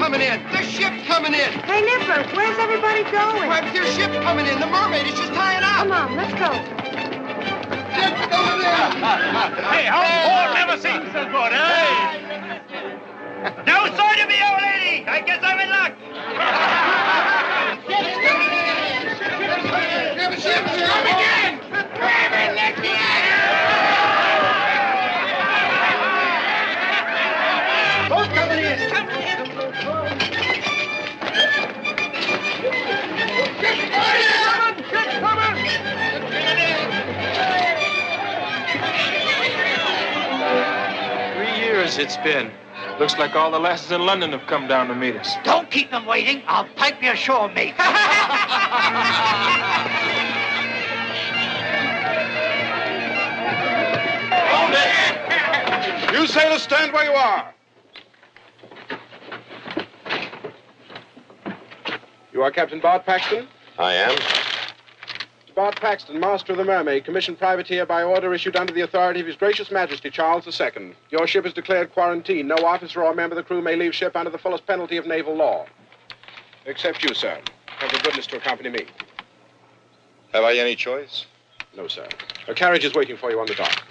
coming in. The ship's coming in. Hey, Nipper, where's everybody going? Why, there's ship's coming in. The mermaid is just tying up. Come on, let's go. Ship's coming in. Hey, how never seen so good, eh? No sign of me, old lady. I guess I'm in luck. Ship's coming in. Ship's coming in. Grab it, Letícia. Boat coming in. It's been. Looks like all the lasses in London have come down to meet us. Don't keep them waiting. I'll pipe you ashore, mate. Hold it! You sailors stand where you are. You are Captain Bart Paxton? I am. Bart Paxton, master of the Mermaid, commissioned privateer by order issued under the authority of His Gracious Majesty Charles II. Your ship is declared quarantine. No officer or member of the crew may leave ship under the fullest penalty of naval law. Except you, sir. Have the goodness to accompany me. Have I any choice? No, sir. A carriage is waiting for you on the dock.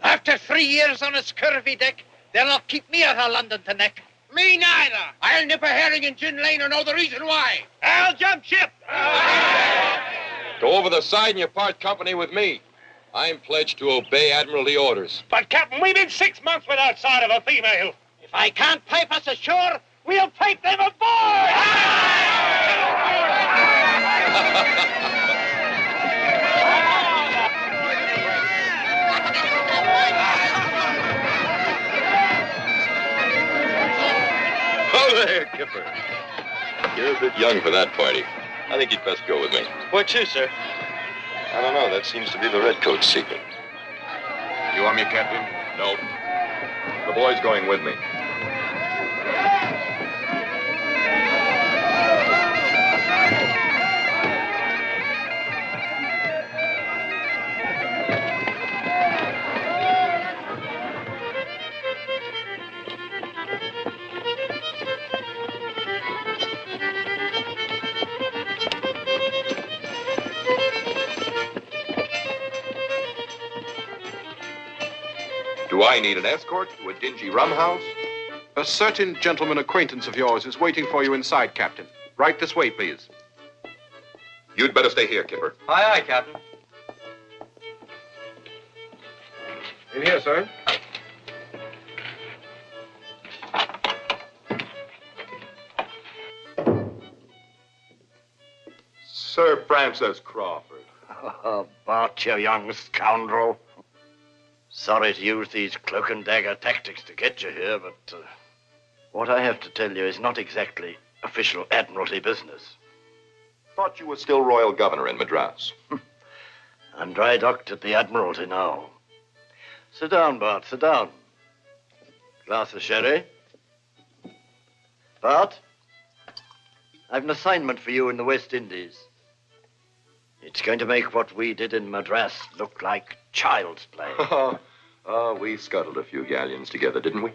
After 3 years on a scurvy deck, they'll not keep me out of London to neck. Me neither. I'll nip a herring in Gin Lane and know the reason why. I'll jump ship. Go over the side and you part company with me. I'm pledged to obey Admiralty orders. But, Captain, we've been 6 months without sight of a female. If I can't pipe us ashore, we'll pipe them aboard! Oh, there, Kipper. You're a bit young for that party. I think you'd best go with me. Where to, sir? I don't know. That seems to be the redcoat's secret. You want me, Captain? No. The boy's going with me. Do I need an escort to a dingy rum house? A certain gentleman acquaintance of yours is waiting for you inside, Captain. Right this way, please. You'd better stay here, Kipper. Aye, aye, Captain. In here, sir. Sir Francis Crawford. Oh, Bart, you young scoundrel. Sorry to use these cloak and dagger tactics to get you here, but what I have to tell you is not exactly official Admiralty business. Thought you were still Royal Governor in Madras. I'm dry docked at the Admiralty now. Sit down, Bart, sit down. Glass of sherry? Bart, I've an assignment for you in the West Indies. It's going to make what we did in Madras look like child's play. We scuttled a few galleons together, didn't we?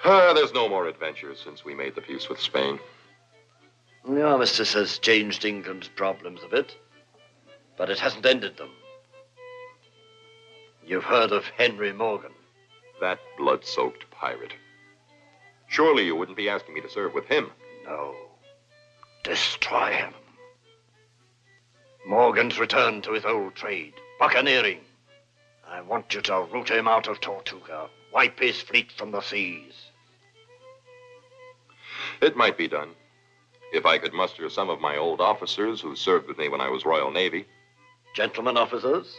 There's no more adventures since we made the peace with Spain. The armistice has changed England's problems a bit, but it hasn't ended them. You've heard of Henry Morgan. That blood-soaked pirate. Surely you wouldn't be asking me to serve with him. No. Destroy him. Morgan's returned to his old trade, buccaneering. I want you to root him out of Tortuga, wipe his fleet from the seas. It might be done, if I could muster some of my old officers who served with me when I was Royal Navy. Gentlemen officers?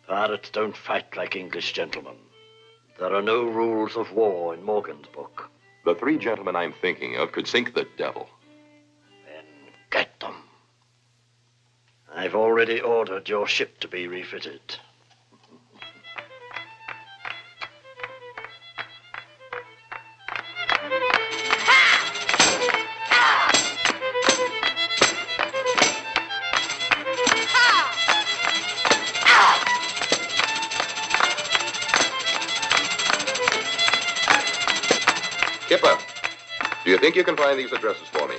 Pirates don't fight like English gentlemen. There are no rules of war in Morgan's book. The 3 gentlemen I'm thinking of could sink the devil. Then get them. I've already ordered your ship to be refitted. Kipper, do you think you can find these addresses for me?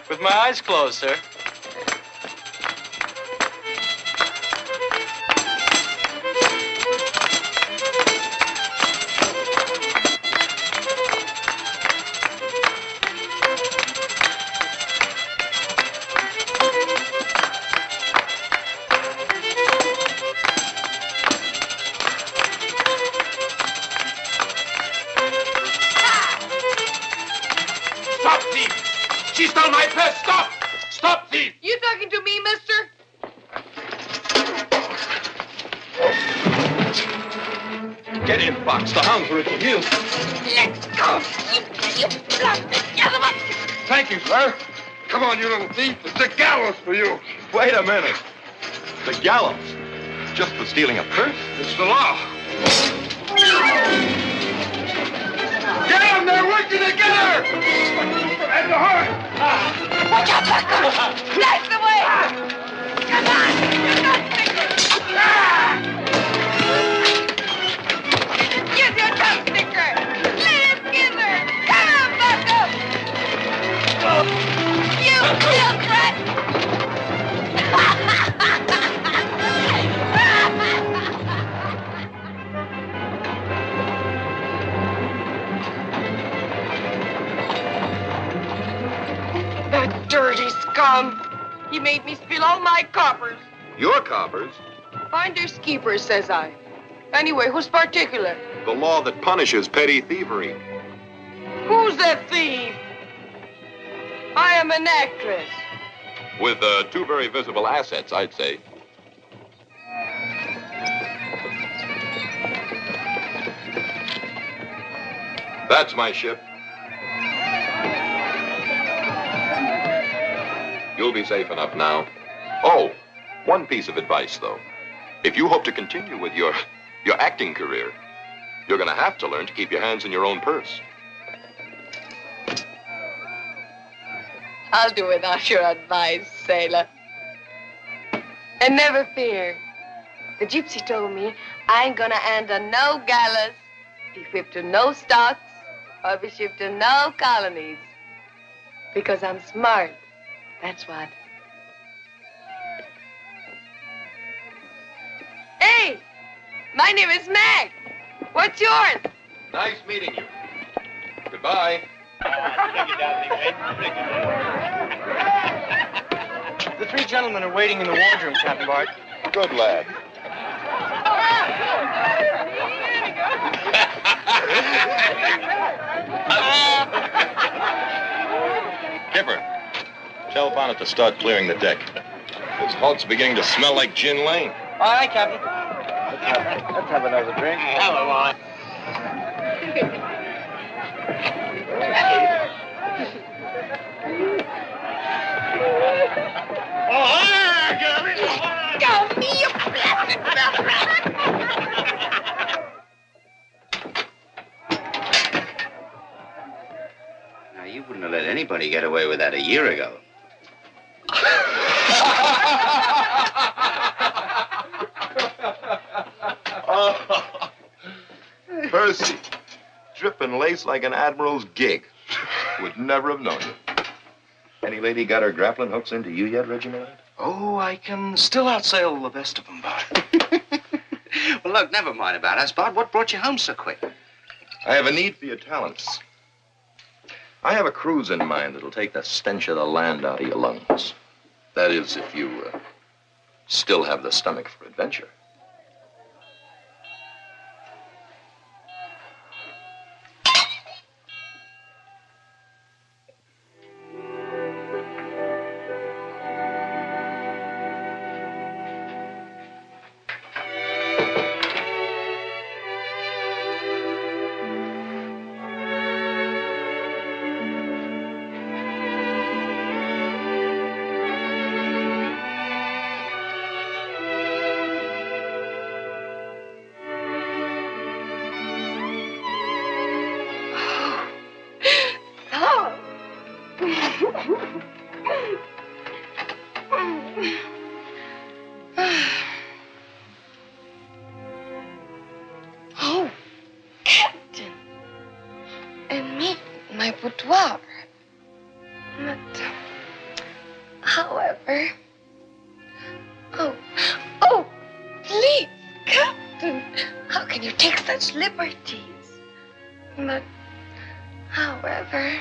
With my eyes closed, sir. She stole my purse! Stop! Stop, thief! You talking to me, mister? Get in, Fox. The hounds are at your heels. Let's go, you blasted gentleman! Thank you, sir. Come on, you little thief. It's the gallows for you. Wait a minute. The gallows? Just for stealing a purse? It's the law. Get them! They're working together! And the horse! Watch out, Buster! Blast away! Come on! You're not Use your tongue sticker! Let him get her! Come on, Buster! You kill threat! Dirty scum! He made me spill all my coppers. Your coppers? Finders keepers, says I. Anyway, who's particular? The law that punishes petty thievery. Who's the thief? I am an actress. With 2 very visible assets, I'd say. That's my ship. You'll be safe enough now. Oh, one piece of advice, though. If you hope to continue with your acting career, you're going to have to learn to keep your hands in your own purse. I'll do without your advice, sailor. And never fear. The gypsy told me I ain't gonna enter no gallows, be whipped to no stocks, or be shipped to no colonies. Because I'm smart. That's what. Hey! My name is Mac. What's yours? Nice meeting you. Goodbye. The 3 gentlemen are waiting in the wardroom, Captain Bart. Good lad. Kipper, Tell Bonnet to start clearing the deck. This hulk's beginning to smell like gin lane. All right, Captain. Let's have another drink. Have a one. Go me, you blasted Now, you wouldn't have let anybody get away with that a year ago. Oh, Percy, dripping lace like an admiral's gig. Would never have known you. Any lady got her grappling hooks into you yet, Reggie? Oh, I can still outsail the best of them, Bart. Well, look, never mind about us, Bart. What brought you home so quick? I have a need for your talents. I have a cruise in mind that'll take the stench of the land out of your lungs. That is, if you still have the stomach for adventure. Oh, Captain. And me, my boudoir. But, however... Oh, please, Captain. How can you take such liberties? But, however...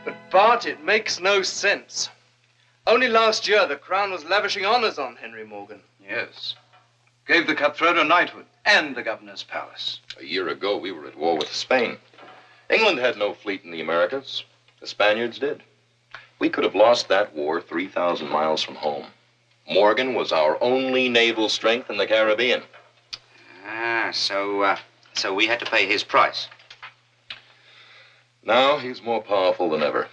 But, Bart, it makes no sense. Only last year, the Crown was lavishing honors on Henry Morgan. Yes. Gave the cutthroat a knighthood and the governor's palace. A year ago, we were at war with Spain. England had no fleet in the Americas. The Spaniards did. We could have lost that war 3,000 miles from home. Morgan was our only naval strength in the Caribbean. Ah, so we had to pay his price. Now he's more powerful than ever.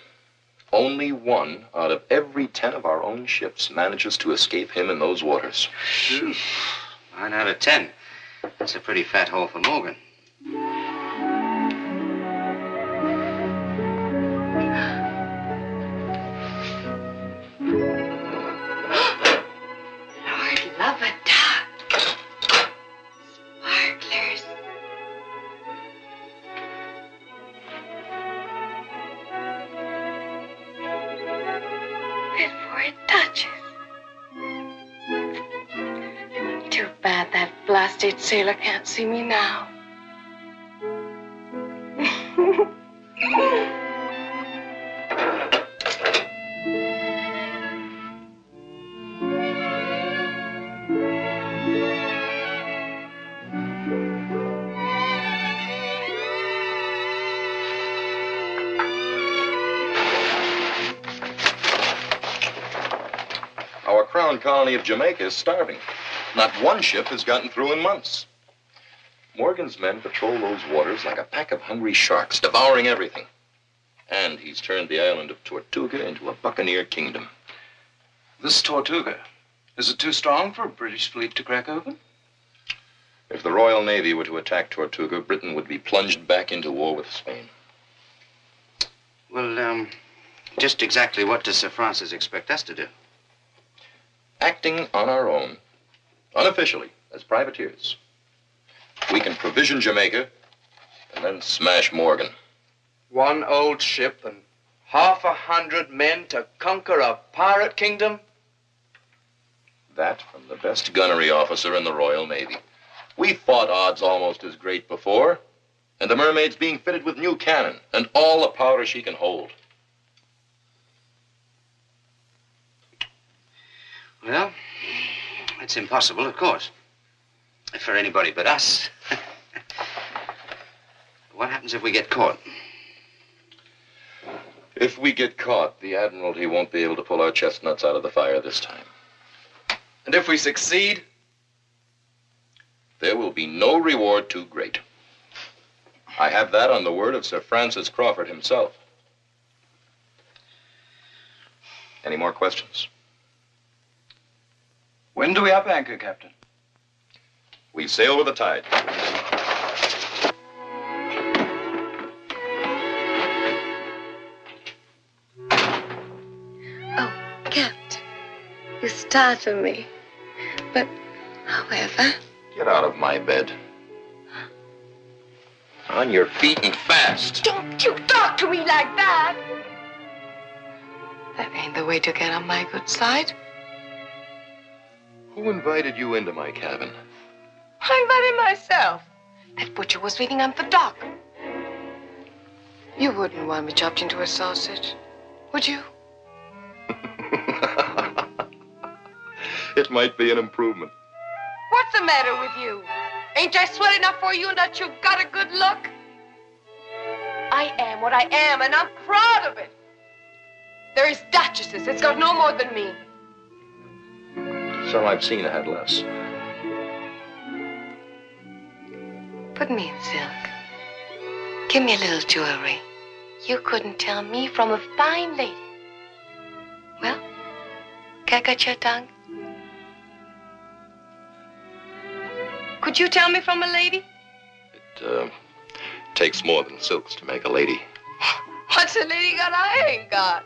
Only one out of every 10 of our own ships manages to escape him in those waters. 9 out of 10. That's a pretty fat haul for Morgan. Lord love a duck. Sparklers. Before it touches. Too bad that blasted sailor can't see me now. Our crown colony of Jamaica is starving. Not one ship has gotten through in months. Morgan's men patrol those waters like a pack of hungry sharks, devouring everything. And he's turned the island of Tortuga into a buccaneer kingdom. This Tortuga, is it too strong for a British fleet to crack open? If the Royal Navy were to attack Tortuga, Britain would be plunged back into war with Spain. Well, just exactly what does Sir Francis expect us to do? Acting on our own, unofficially, as privateers, we can provision Jamaica and then smash Morgan. One old ship and 100 men to conquer a pirate kingdom? That from the best gunnery officer in the Royal Navy. We fought odds almost as great before. And the Mermaid's being fitted with new cannon and all the powder she can hold. Well, it's impossible, of course. For anybody but us. What happens if we get caught? If we get caught, the Admiralty won't be able to pull our chestnuts out of the fire this time. And if we succeed? There will be no reward too great. I have that on the word of Sir Francis Crawford himself. Any more questions? When do we up anchor, Captain? We sail with the tide. Oh, Captain, you startle me. But, however... Get out of my bed. On your feet and fast. Don't you talk to me like that! That ain't the way to get on my good side. Who invited you into my cabin? I invited myself. That butcher was waiting on the dock. You wouldn't want me chopped into a sausage, would you? It might be an improvement. What's the matter with you? Ain't I swell enough for you that you've got a good look? I am what I am, and I'm proud of it. There is duchesses that's got no more than me. Some I've seen had less. Put me in silk. Give me a little jewelry. You couldn't tell me from a fine lady. Well, got your tongue? Could you tell me from a lady? It takes more than silks to make a lady. What's a lady got I ain't got?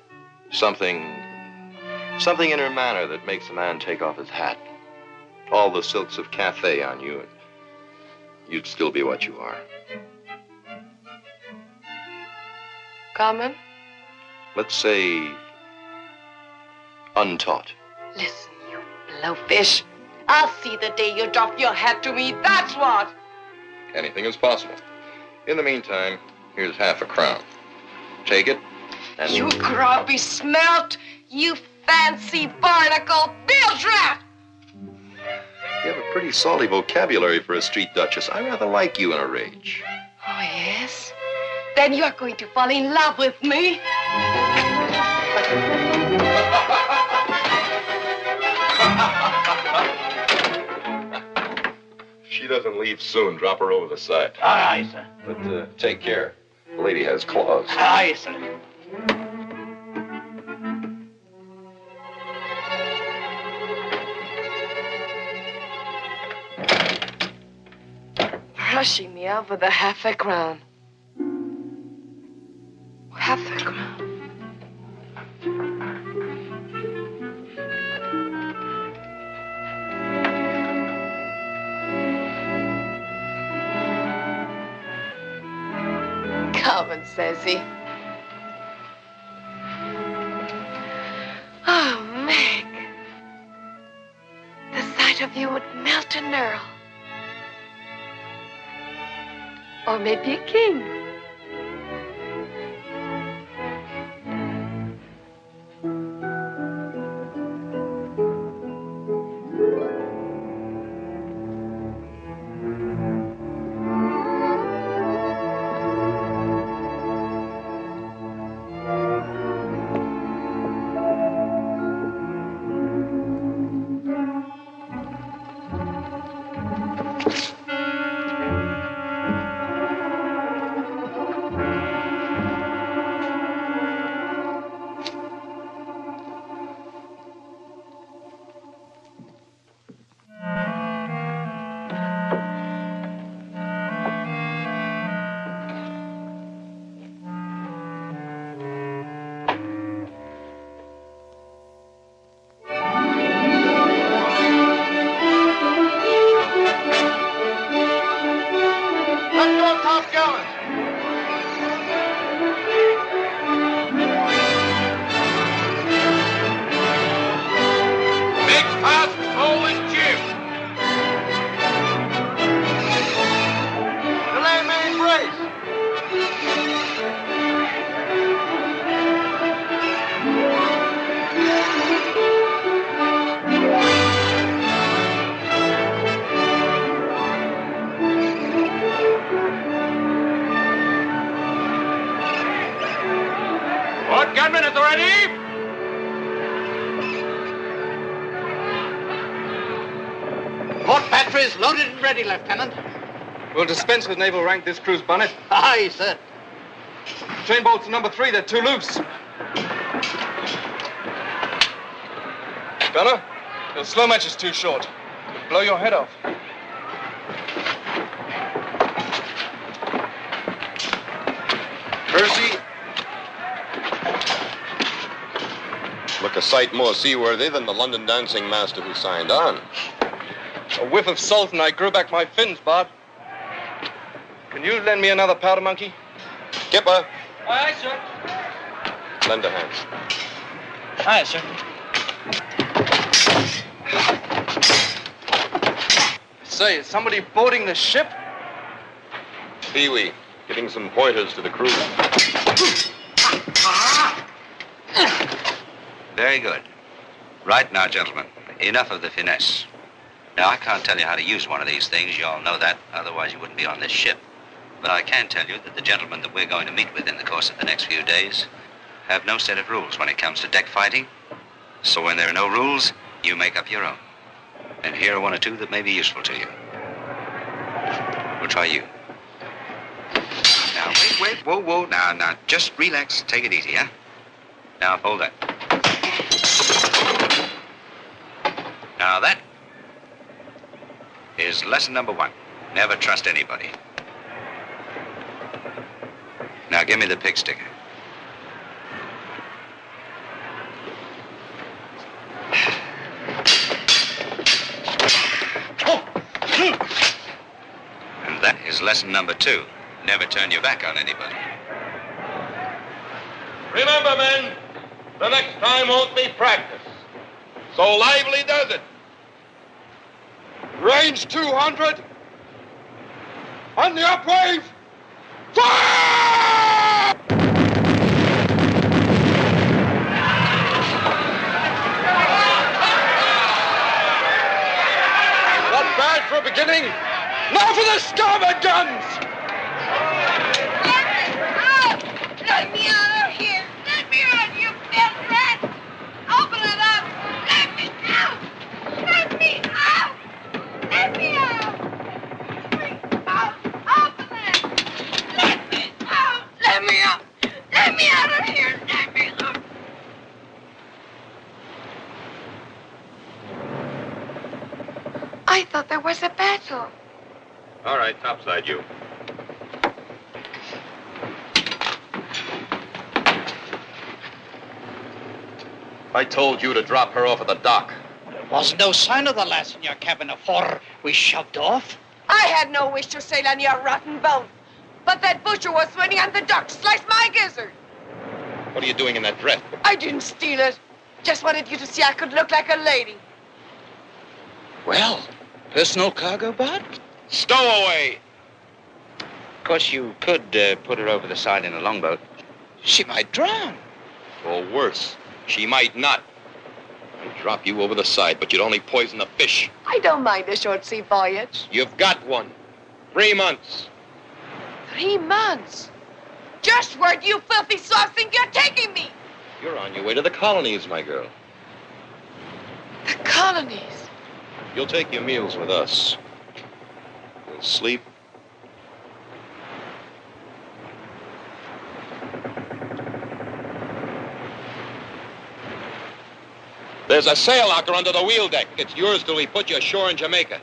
Something in her manner that makes a man take off his hat. All the silks of Cathay on you, and you'd still be what you are. Common? Let's say untaught. Listen, you blowfish. I'll see the day you drop your hat to me, that's what. Anything is possible. In the meantime, here's half a crown. Take it, and... You grubby smelt, you fancy barnacle bilge rat! You have a pretty salty vocabulary for a street duchess. I rather like you in a rage. Oh, yes? Then you're going to fall in love with me. If she doesn't leave soon, drop her over the side. Aye, aye, sir. But take care. The lady has claws. Aye, sir. Rushing me out with a half a crown. Half a crown. Common, says he. Oh, Meg. The sight of you would melt an earl. Or maybe a king. Delay main brace. gunmen at the ready! Port batteries loaded and ready, Lieutenant. We'll dispense with naval rank this crew's bonnet. Aye, sir. Chain bolts number 3, they're too loose. Gunner, your slow match is too short. It'll blow your head off. Percy. Look a sight more seaworthy than the London dancing master who signed on. A whiff of salt and I grew back my fins, Bart. Can you lend me another powder monkey? Skipper, Aye, sir. lend a hand. Aye, sir. Say, is somebody boarding the ship? Pee-wee, giving some pointers to the crew. Very good. Right now, gentlemen, enough of the finesse. Now, I can't tell you how to use one of these things. You all know that. Otherwise, you wouldn't be on this ship. But I can tell you that the gentlemen that we're going to meet with in the course of the next few days have no set of rules when it comes to deck fighting. So when there are no rules, you make up your own. And here are one or two that may be useful to you. We'll try you. Now, wait. Whoa. Now, just relax. Take it easy, huh? Now, hold that. Now, that is lesson number 1. Never trust anybody. Now, give me the pig sticker. And that is lesson number 2. Never turn your back on anybody. Remember, men, the next time won't be practice. So lively does it. Range 200. On the upwave. Fire! Not bad for a beginning. Now for the starboard guns! Let me out of here! Let me out, you filth rat! Open it up! Let me out! Let me out! Let me out! Let me out! Open it! Let me out! Let me out! Let me out of here! Let me out! I thought there was a battle. All right, topside you. I told you to drop her off at the dock. There was no sign of the lass in your cabin afore we shoved off. I had no wish to sail on your rotten boat. But that butcher was swimming on the dock, sliced my gizzard. What are you doing in that dress? I didn't steal it. Just wanted you to see I could look like a lady. Well, personal cargo, Bart? Stowaway! Of course, you could put her over the side in a longboat. She might drown. Or worse, she might not. I'd drop you over the side, but you'd only poison the fish. I don't mind a short sea voyage. You've got one. 3 months. 3 months? Just where do you filthy swabs think you're taking me? You're on your way to the colonies, my girl. The colonies? You'll take your meals with us. You'll sleep. There's a sail locker under the wheel deck. It's yours till we put you ashore in Jamaica.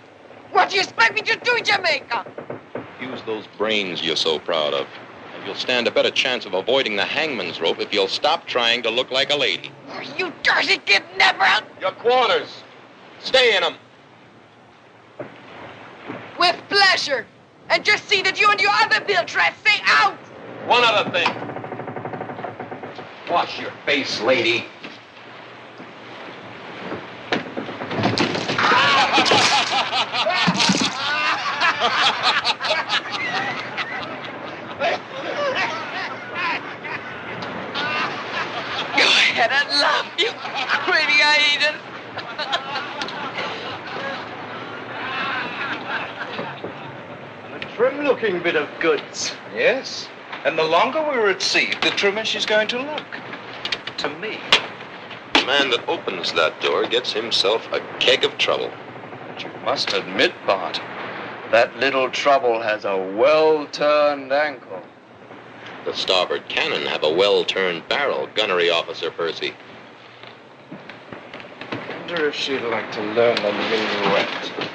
What do you expect me to do in Jamaica? Use those brains you're so proud of. And you'll stand a better chance of avoiding the hangman's rope if you'll stop trying to look like a lady. Oh, you dirty kidnapper! Your quarters. Stay in them. With pleasure. And just see that you and your other bilge rats stay out! One other thing. Wash your face, lady. Go ahead and laugh, you pretty hyenas. A trim-looking bit of goods. Yes. And the longer we are at sea, the trimmer she's going to look. to me. The man that opens that door gets himself a keg of trouble. But you must admit, Bart, that little trouble has a well-turned ankle. The starboard cannon have a well-turned barrel, gunnery officer Percy. I wonder if she'd like to learn the minuet.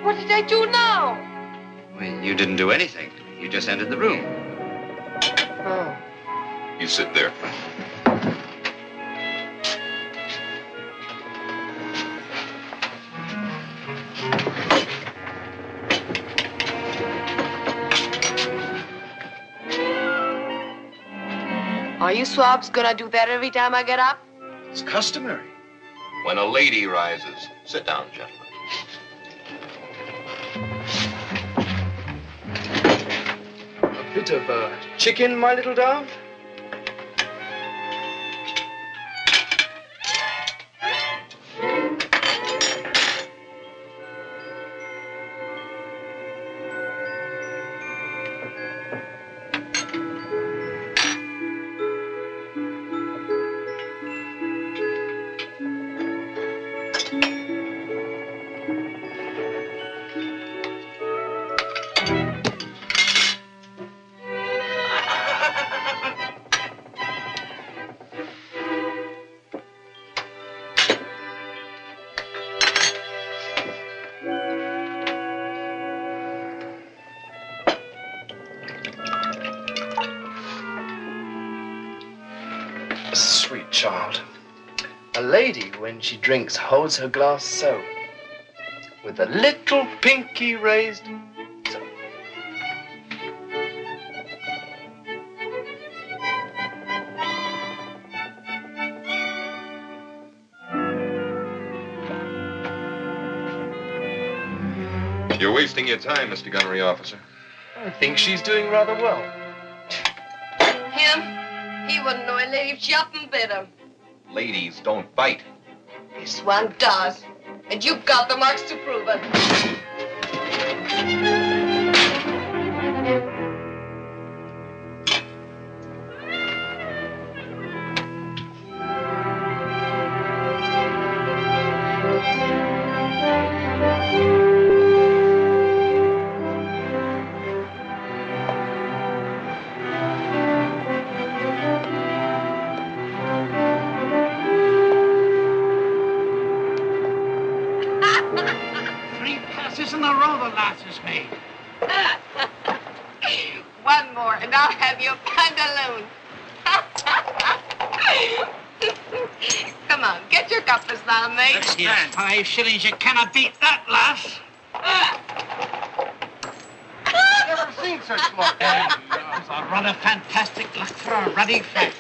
What did I do now? Well, you didn't do anything. You just entered the room. Oh. You sit there. Are you swabs gonna do that every time I get up? It's customary. When a lady rises, sit down, gentlemen. A bit of chicken, my little dove? Sweet child. A lady, when she drinks, holds her glass so, with a little pinky raised so. You're wasting your time, Mr. Gunnery Officer. I think she's doing rather well. Him? He wouldn't know a lady if she up and bit him. Ladies don't bite. This one does. And you've got the marks to prove it. One more, and I'll have your pantaloon. Come on, get your compass now, mate. Let's hear 5 shillings. You cannot beat that, lass. Never seen such luck. It's a rather fantastic luck for a ruddy fat.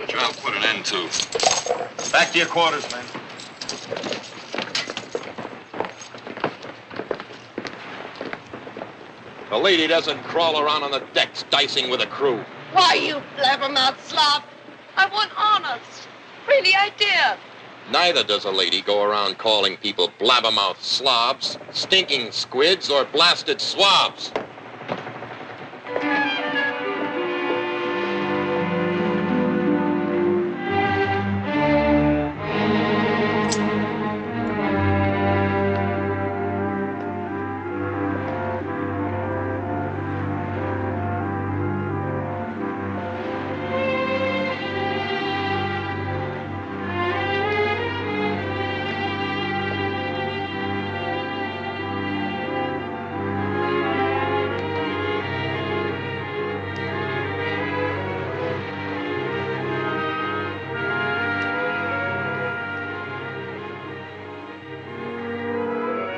Which I'll put an end to. Back to your quarters, men. A lady doesn't crawl around on the decks dicing with a crew. Why, you blabbermouth slob? I want honest. Really, I did. Neither does a lady go around calling people blabbermouth slobs, stinking squids, or blasted swabs.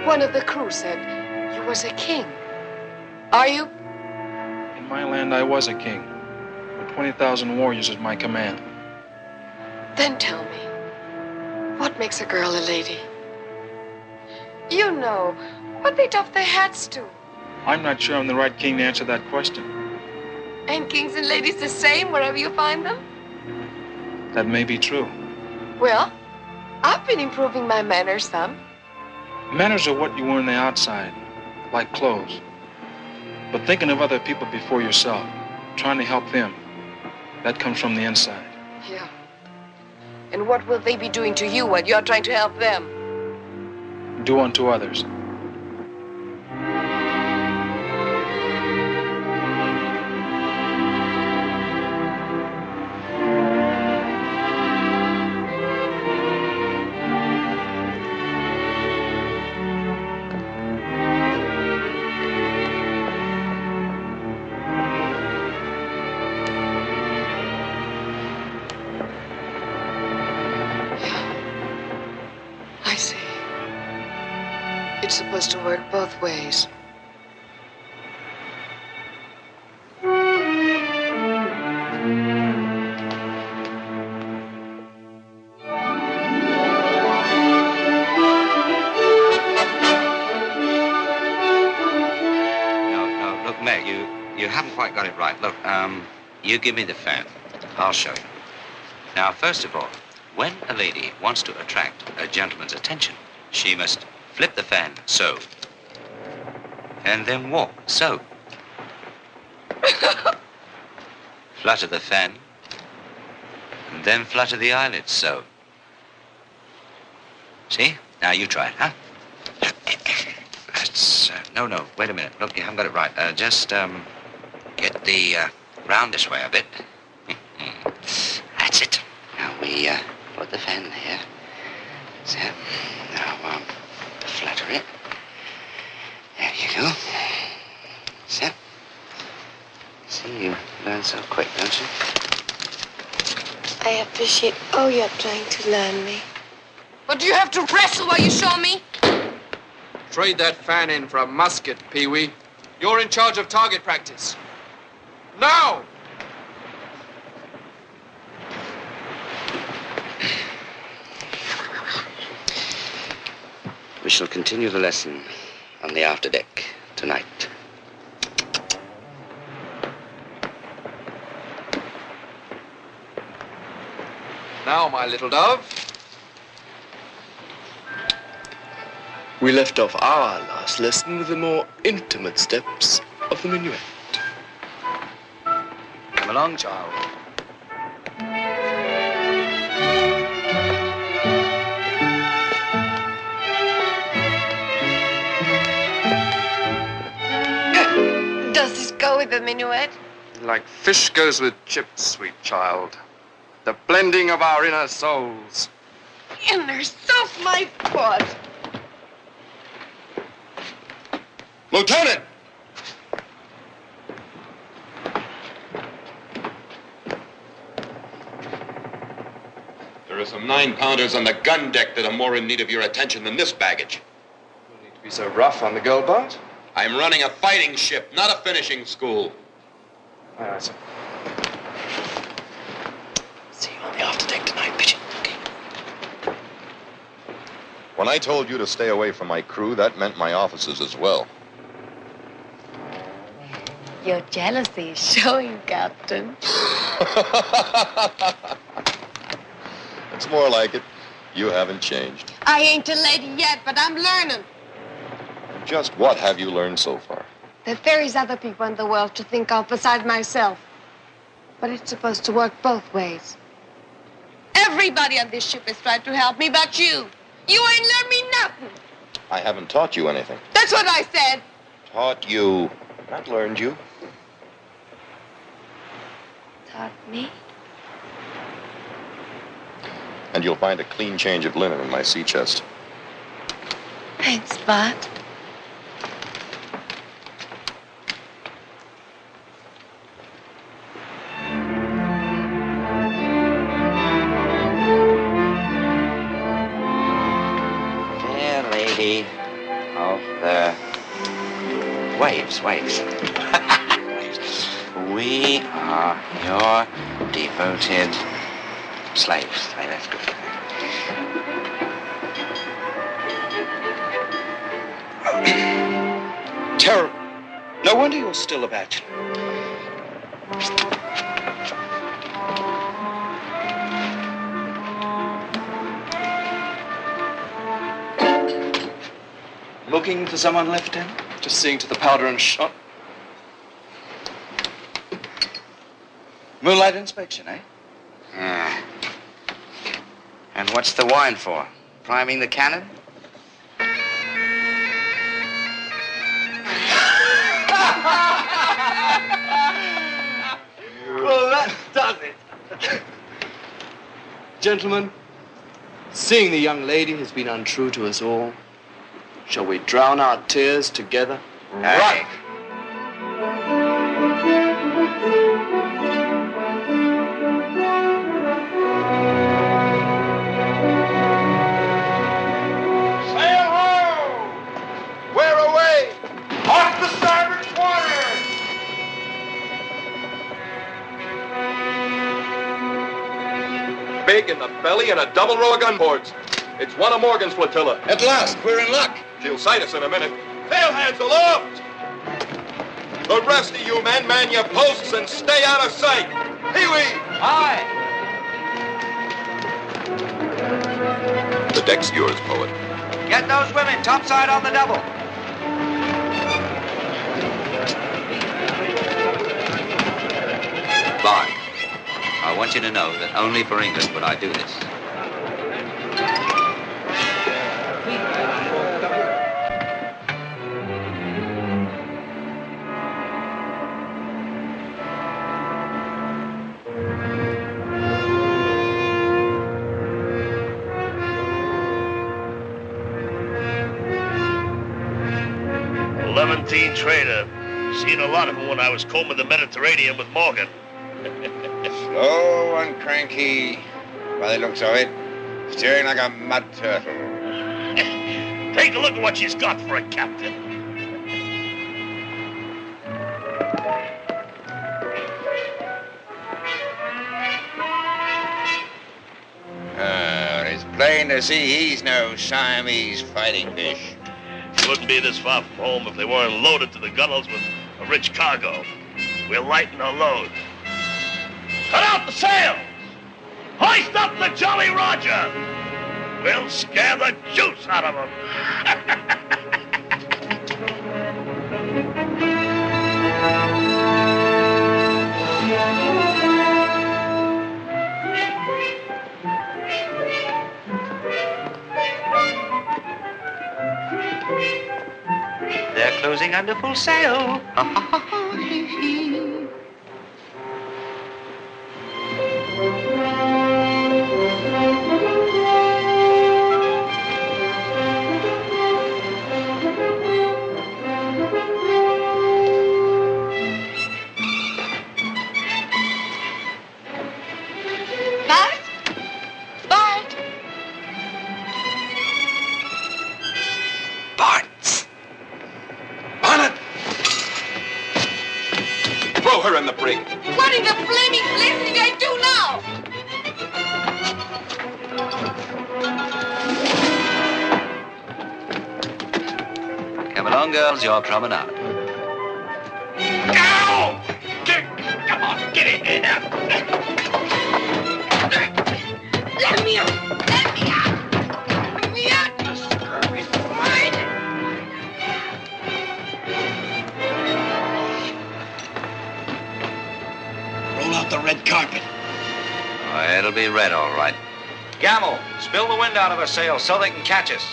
One of the crew said you was a king. Are you? In my land, I was a king, with 20,000 warriors at my command. Then tell me, What makes a girl a lady? You know, but they doff their hats to. I'm not sure I'm the right king to answer that question. Ain't kings and ladies the same wherever you find them? That may be true. Well, I've been improving my manners some. Manners are what you wear on the outside, like clothes. But thinking of other people before yourself, trying to help them, that comes from the inside. Yeah. And what will they be doing to you while you're trying to help them? Do unto others. I see. It's supposed to work both ways. No, look, Meg, you haven't quite got it right. Look, you give me the fan. I'll show you. Now, first of all, when a lady wants to attract a gentleman's attention, she must flip the fan so, and then walk so. Flutter the fan, and then flutter the eyelids so. See? Now you try it, huh? That's, no, wait a minute. Look, you haven't got it right. Just, get the, round this way a bit. That's it. Now we, put the fan there. So, now, flutter it. There you go. So. See, you learn so quick, don't you? I appreciate all you're trying to learn me. But do you have to wrestle while you show me? Trade that fan in for a musket, Pee-wee. You're in charge of target practice. Now! We shall continue the lesson on the afterdeck tonight. Now, my little dove. We left off our last lesson with the more intimate steps of the minuet. Come along, child. Does this go with the minuet? Like fish goes with chips, sweet child. The blending of our inner souls. Inner self, my foot. Lieutenant! There are some 9-pounders on the gun deck that are more in need of your attention than this baggage. No need to be so rough on the Gould-Porter. I'm running a fighting ship, not a finishing school. All right, sir. See you on the afterdeck tonight, Pigeon. Okay. When I told you to stay away from my crew, that meant my officers as well. Your jealousy is showing, Captain. It's more like it. You haven't changed. I ain't a lady yet, but I'm learning. Just what have you learned so far? That there is other people in the world to think of besides myself. But it's supposed to work both ways. Everybody on this ship is trying to help me but you. You ain't learned me nothing. I haven't taught you anything. That's what I said. Taught you, not learned you. Taught me? And you'll find a clean change of linen in my sea chest. Thanks, Bart. Fair lady of the waves. We are your devoted slaves. Hey, that's good. terrible. No wonder you're still a bachelor. Looking for someone, Lieutenant? Just seeing to the powder and shot. Moonlight inspection, eh? And what's the wine for? Priming the cannon? Well, that does it. Gentlemen, seeing the young lady has been untrue to us all, shall we drown our tears together? Right. Sail ho! Wear away! Off the starboard quarter! Big in the belly and a double row of gunboards. It's one of Morgan's flotilla. At last, we're in luck. She'll sight us in a minute. Sail hands aloft! The rest of you men, man your posts and stay out of sight. Pee-wee! Aye. The deck's yours, poet. Get those women topside on the double. Bart, I want you to know that only for England would I do this. Levantine trader. Seen a lot of them when I was combing the Mediterranean with Morgan. Slow and cranky, by the looks of it. Steering like a mud turtle. Take a look at what she's got for a captain. It's plain to see he's no Siamese fighting fish. Wouldn't be this far from home if they weren't loaded to the gunnels with a rich cargo. We'll lighten our load. Cut out the sails! Hoist up the Jolly Roger! We'll scare the juice out of them. They're closing under full sail. Throw her in the brig. What in the flaming blazing I do now? Come along, girls, your promenade. Ow! Come on, get in there now. Let me out! Let me out! Let me out, you scurvy swine! Roll out the red carpet. Oh, it'll be red, all right. Gamble, spill the wind out of her sails so they can catch us.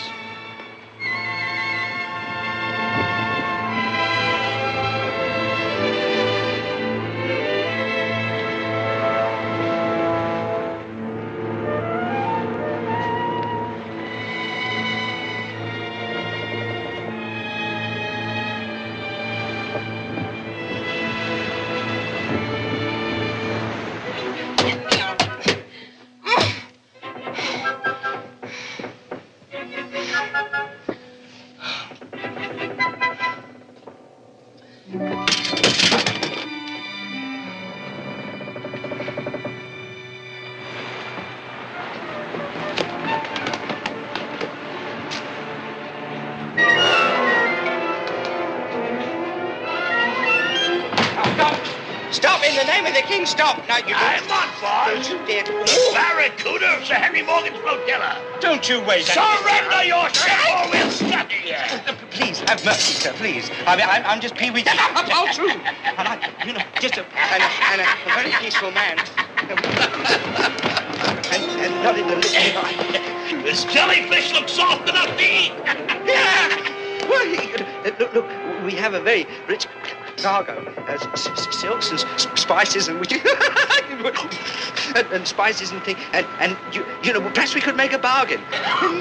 the name of the king, stop. No, you I'm not, boss. Don't you dare. The barracuda of Sir Henry Morgan's flotilla. Don't you wait. Surrender your ship or we'll scatter you. Please, have mercy, sir, please. I'm just Pee-wee. Oh, true. You know, just a very peaceful man. and not in the least. This jellyfish looks soft enough to eat. Yeah. Well, look, we have a very rich cargo, silks and spices and and spices and things, and you know, perhaps we could make a bargain.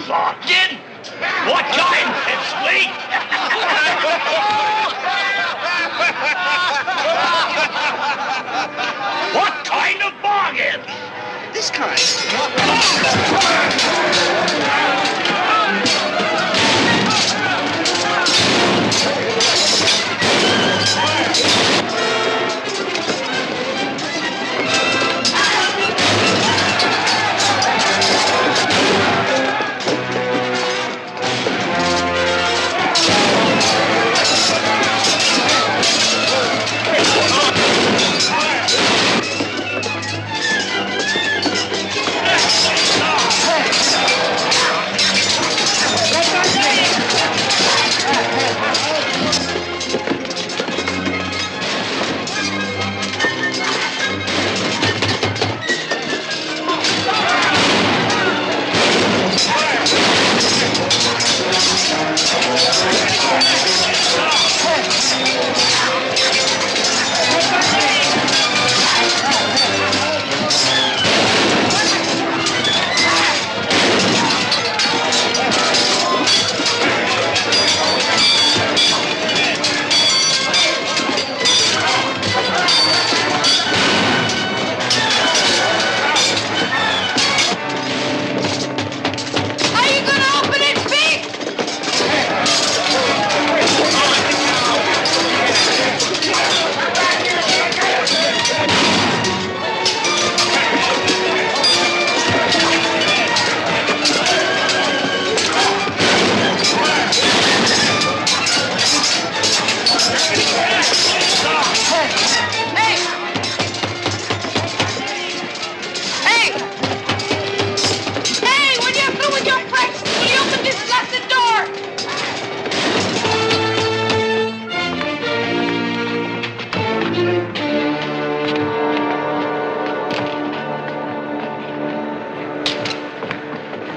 Bargain? What kind? It's sweet. What kind of bargain? This kind.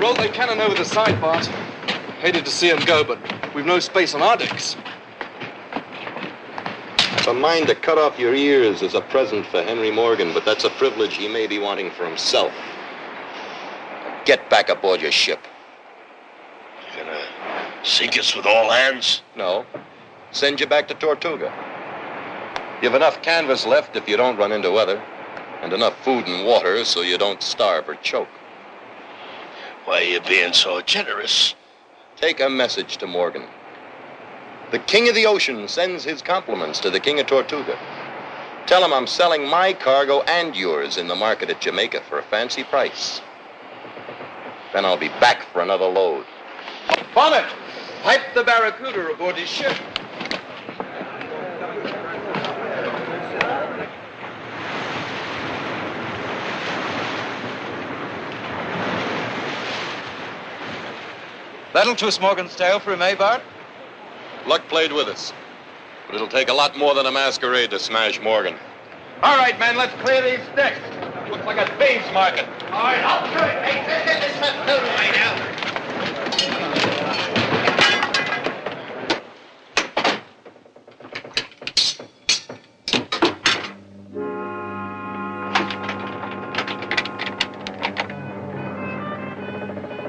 Rolled their cannon over the side, Bart. Hated to see them go, but we've no space on our decks. I've a mind to cut off your ears as a present for Henry Morgan, but that's a privilege he may be wanting for himself. Get back aboard your ship. You gonna sink us with all hands? No. Send you back to Tortuga. You've enough canvas left if you don't run into weather, and enough food and water so you don't starve or choke. Why are you being so generous? Take a message to Morgan. The King of the Ocean sends his compliments to the King of Tortuga. Tell him I'm selling my cargo and yours in the market at Jamaica for a fancy price. Then I'll be back for another load. Bonnet, pipe the barracuda aboard his ship. That'll twist Morgan's tail for him, eh, Bart? Luck played with us. But it'll take a lot more than a masquerade to smash Morgan. All right, men, let's clear these decks. Looks like a thieves' market. All right, I'll do it. Hey, let's not move right now.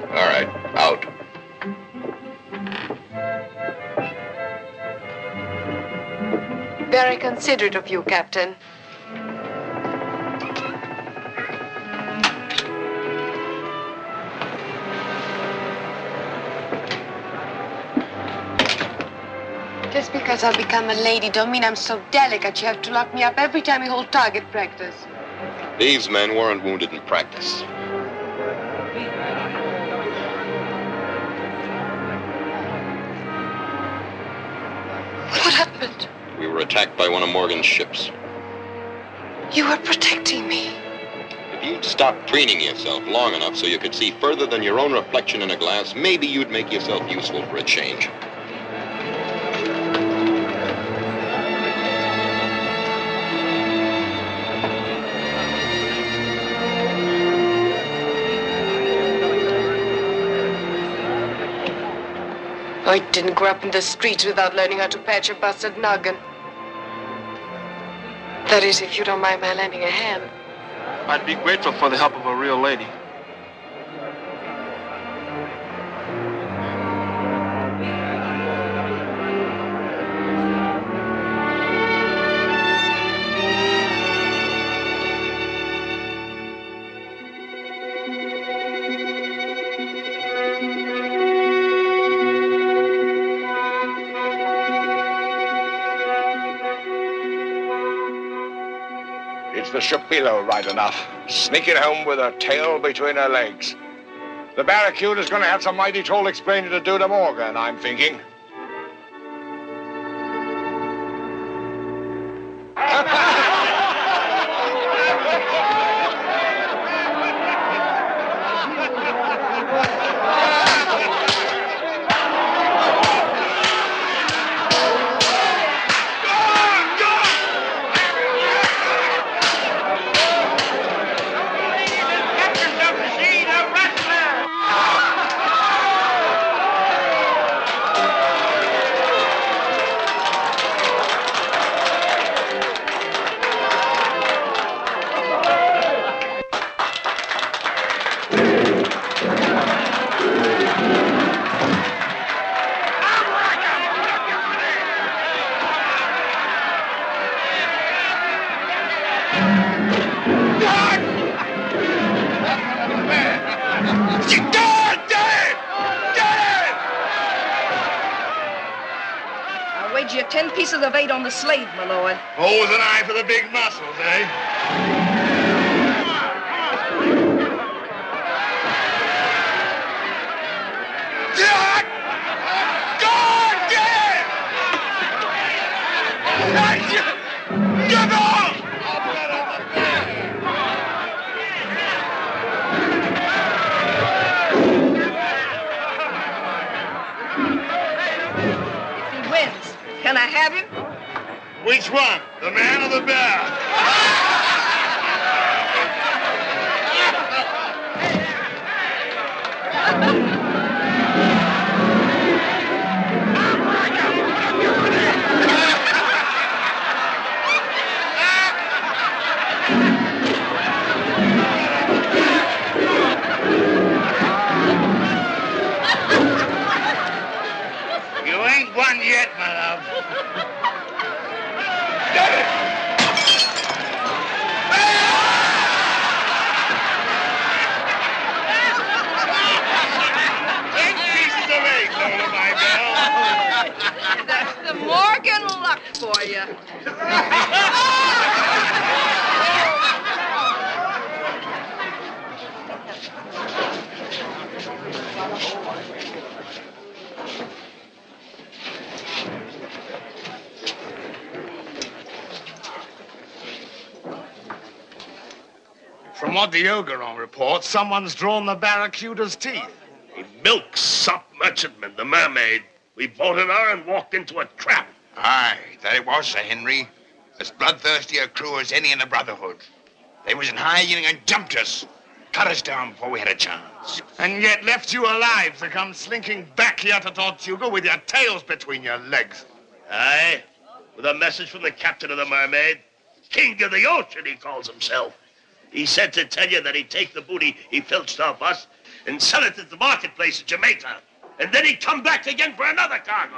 All right, out. Very considerate of you, Captain. Just because I've become a lady don't mean I'm so delicate you have to lock me up every time you hold target practice. These men weren't wounded in practice. What happened? We were attacked by one of Morgan's ships. You are protecting me. If you'd stop preening yourself long enough so you could see further than your own reflection in a glass, maybe you'd make yourself useful for a change. I didn't grow up in the streets without learning how to patch a busted noggin. That is, if you don't mind my lending a hand. I'd be grateful for the help of a real lady. It's the ship below, right enough. Sneaking home with her tail between her legs. The barracuda's gonna have some mighty toll explaining to do to Morgan, I'm thinking. You 10 pieces of 8 on the slave, my lord. Always an eye for the big muscles, eh? Get off! Can I have him? Which one? The man or the bear? You ain't won yet, my love. That's the Morgan luck for you. From what the Ogeron reports, someone's drawn the barracuda's teeth. A milk sop merchantman, the mermaid. We boarded her and walked into a trap. Aye, that it was, Sir Henry. As bloodthirsty a crew as any in the Brotherhood. They was in hiding and jumped us. Cut us down before we had a chance. And yet left you alive to come slinking back here to Tortuga with your tails between your legs. Aye, with a message from the captain of the Mermaid. King of the Ocean, he calls himself. He said to tell you that he'd take the booty he filched off us and sell it at the marketplace in Jamaica. And then he'd come back again for another cargo.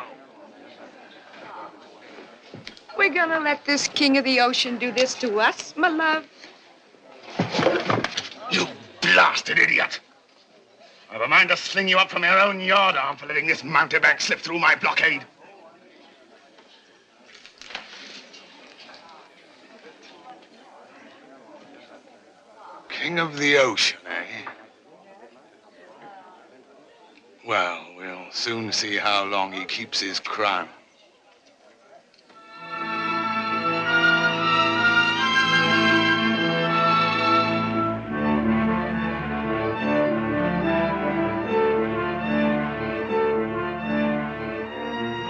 We're gonna let this king of the ocean do this to us, my love. You blasted idiot. I've a mind to sling you up from your own yardarm for letting this mountebank slip through my blockade. King of the ocean, eh? Well, we'll soon see how long he keeps his crown.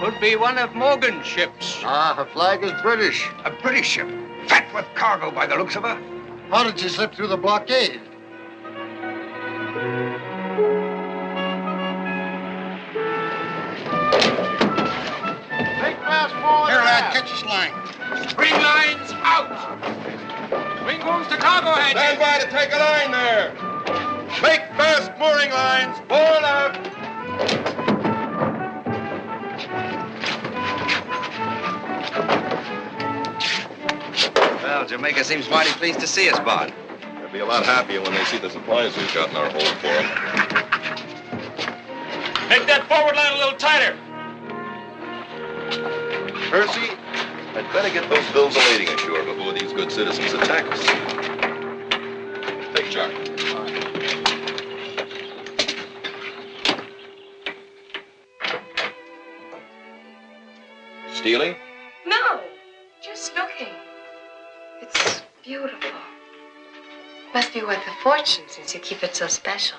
Could be one of Morgan's ships. Ah, her flag is British. A British ship. Fat with cargo by the looks of her. How did she slip through the blockade? Make fast forward. Here, lad, catch this line. Spring lines out. Swing booms to cargo hatches. Stand by to take a line there. Make fast mooring lines. Forward up. Well, Jamaica seems mighty pleased to see us, Bond. They'll be a lot happier when they see the supplies we've got in our hold for them. Make that forward line a little tighter. Percy, I'd better get those bills of lading ashore before these good citizens attack us. Take charge. Stealing? No, just looking. It's beautiful. Must be worth a fortune since you keep it so special.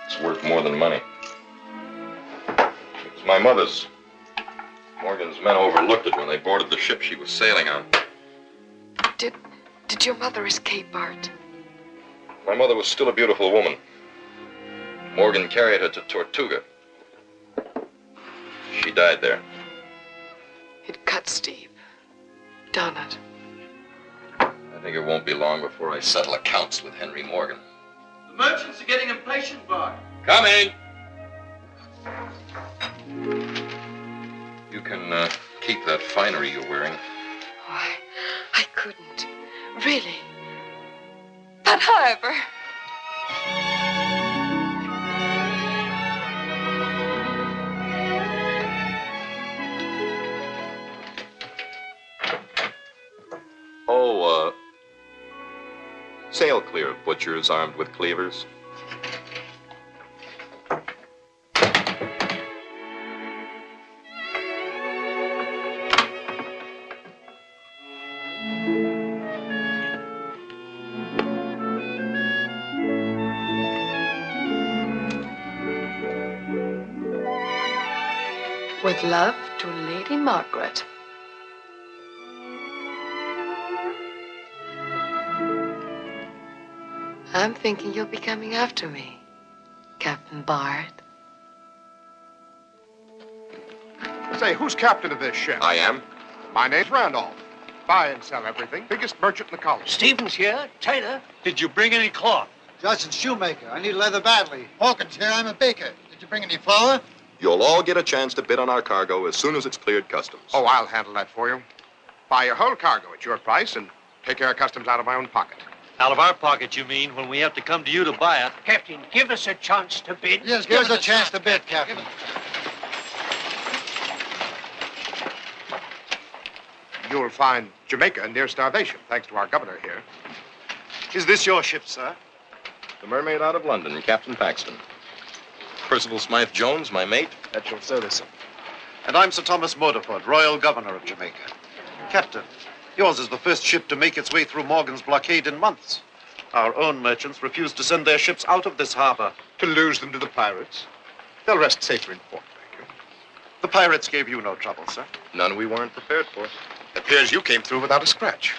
It's worth more than money. It's my mother's. Morgan's men overlooked it when they boarded the ship she was sailing on. Did your mother escape, Bart? My mother was still a beautiful woman. Morgan carried her to Tortuga. She died there. It cuts deep. Done it. I think it won't be long before I settle accounts with Henry Morgan. The merchants are getting impatient, Bart. Coming! You can keep that finery you're wearing. Oh, I couldn't. Really. But however... Oh, sail clear of butchers armed with cleavers. With love to Lady Margaret. I'm thinking you'll be coming after me, Captain Bard. Say, who's captain of this ship? I am. My name's Randolph. Buy and sell everything. Biggest merchant in the colony. Stevens here. Taylor. Did you bring any cloth? Judson's shoemaker. I need leather badly. Hawkins here. I'm a baker. Did you bring any flour? You'll all get a chance to bid on our cargo as soon as it's cleared customs. Oh, I'll handle that for you. Buy your whole cargo at your price and take care of customs out of my own pocket. Out of our pocket, you mean, when we have to come to you to buy it? Captain, give us a chance to bid. Yes, give us a chance to bid, Captain. You'll find Jamaica near starvation, thanks to our governor here. Is this your ship, sir? The mermaid out of London, Captain Paxton. Percival Smythe Jones, my mate. At your service, sir. And I'm Sir Thomas Moderford, Royal Governor of Jamaica. Captain, yours is the first ship to make its way through Morgan's blockade in months. Our own merchants refused to send their ships out of this harbor. To lose them to the pirates? They'll rest safer in port, thank you. The pirates gave you no trouble, sir? None we weren't prepared for. Appears you came through without a scratch.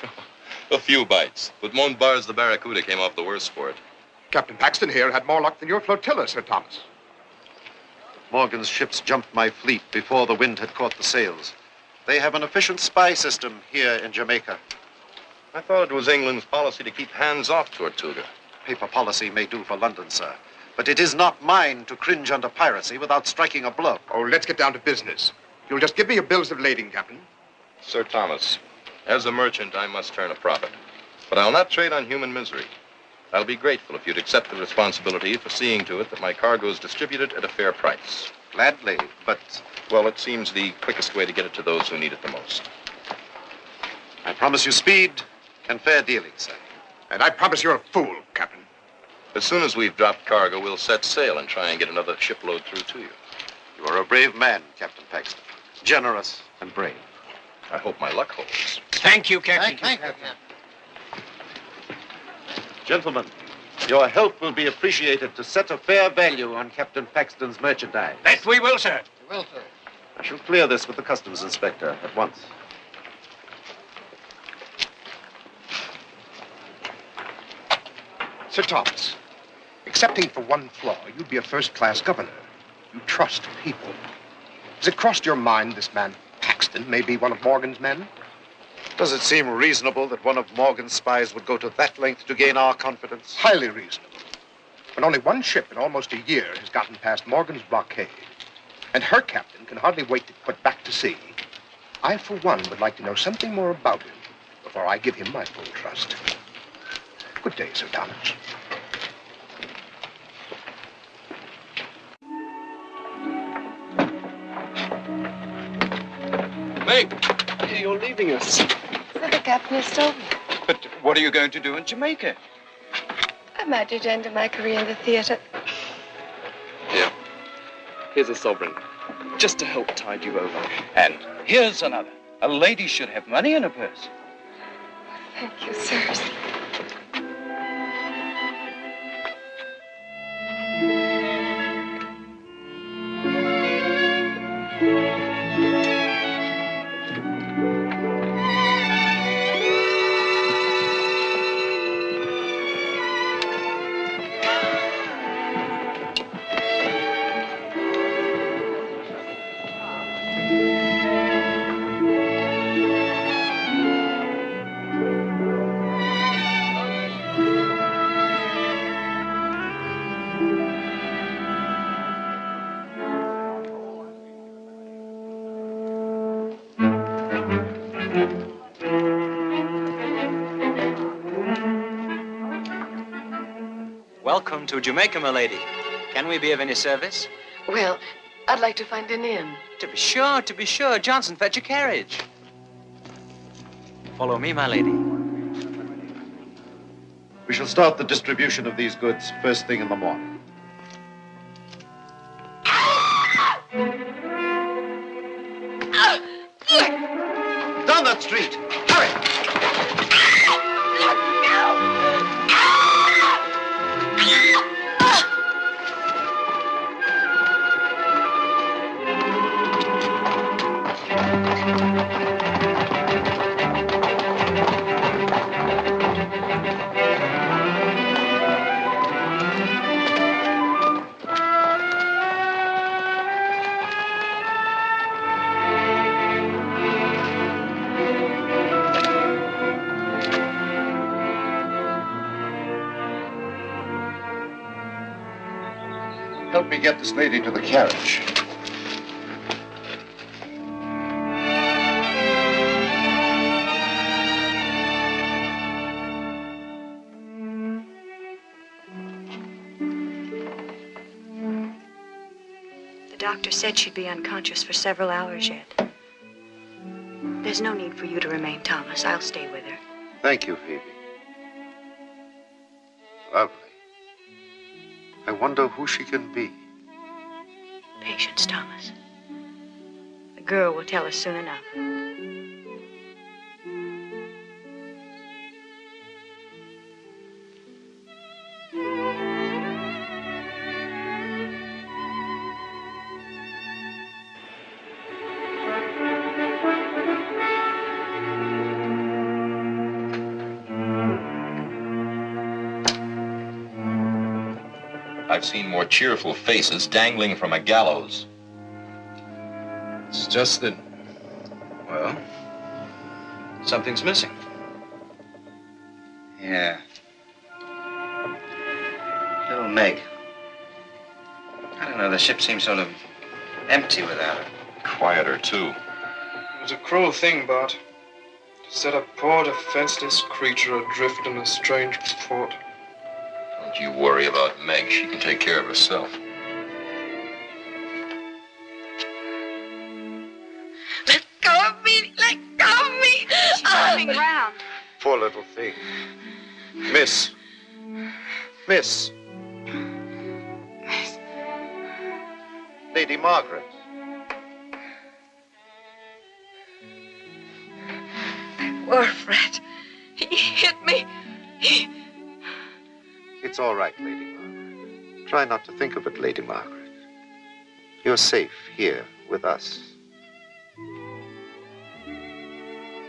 A few bites, but Montbar's the Barracuda came off the worst for it. Captain Paxton here had more luck than your flotilla, Sir Thomas. Morgan's ships jumped my fleet before the wind had caught the sails. They have an efficient spy system here in Jamaica. I thought it was England's policy to keep hands off Tortuga. Paper policy may do for London, sir. But it is not mine to cringe under piracy without striking a blow. Oh, let's get down to business. You'll just give me your bills of lading, Captain. Sir Thomas, as a merchant, I must turn a profit. But I'll not trade on human misery. I'll be grateful if you'd accept the responsibility for seeing to it that my cargo is distributed at a fair price. Gladly, but... Well, it seems the quickest way to get it to those who need it the most. I promise you speed and fair dealing, sir. And I promise you're a fool, Captain. As soon as we've dropped cargo, we'll set sail and try and get another shipload through to you. You are a brave man, Captain Paxton. Generous and brave. I hope my luck holds. Thank you, Captain. Thank you, Captain. Gentlemen, your help will be appreciated to set a fair value on Captain Paxton's merchandise. That we will, sir. You will, sir. I shall clear this with the customs inspector at once. Sir Thomas, excepting for one flaw, you'd be a first-class governor. You trust people. Has it crossed your mind this man Paxton may be one of Morgan's men? Does it seem reasonable that one of Morgan's spies would go to that length to gain our confidence? Highly reasonable. When only one ship in almost a year has gotten past Morgan's blockade, and her captain can hardly wait to put back to sea, I, for one, would like to know something more about him before I give him my full trust. Good day, Sir Thomas. Meg! You're leaving us. So the captain has told me. But what are you going to do in Jamaica? I might do end my career in the theater. Here. Here's a sovereign. Just to help tide you over. And here's another. A lady should have money in her purse. Thank you, sirs. Welcome to Jamaica, my lady. Can we be of any service? Well, I'd like to find an inn. To be sure, to be sure. Johnson, fetch a carriage. Follow me, my lady. We shall start the distribution of these goods first thing in the morning. Down that street! Hurry! Help me get this lady to the carriage. The doctor said she'd be unconscious for several hours yet. There's no need for you to remain, Thomas. I'll stay with her. Thank you, Phoebe. Lovely. I wonder who she can be. Patience, Thomas. The girl will tell us soon enough. I've seen more cheerful faces dangling from a gallows. It's just that, well, something's missing. Yeah. Little Meg. I don't know, the ship seems sort of empty without her. Quieter, too. It was a cruel thing, Bart. To set a poor defenseless creature adrift in a strange port. Don't you worry about Meg. She can take care of herself. Let go of me! Let go of me! She's coming round. Poor little thing. Miss. Miss. Lady Margaret. Poor Fred. He hit me. It's all right, Lady Margaret. Try not to think of it, Lady Margaret. You're safe here with us.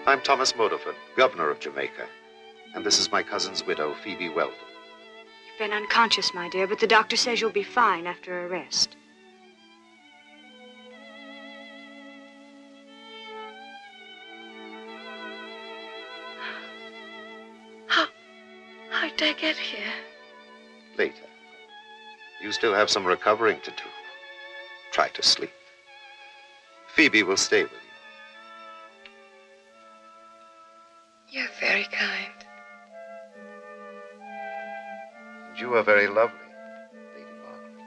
I'm Thomas Motorford, governor of Jamaica. And this is my cousin's widow, Phoebe Weldon. You've been unconscious, my dear, but the doctor says you'll be fine after a rest. How did I get here? Later. You still have some recovering to do. Try to sleep. Phoebe will stay with you. You're very kind. And you are very lovely, Lady Margaret.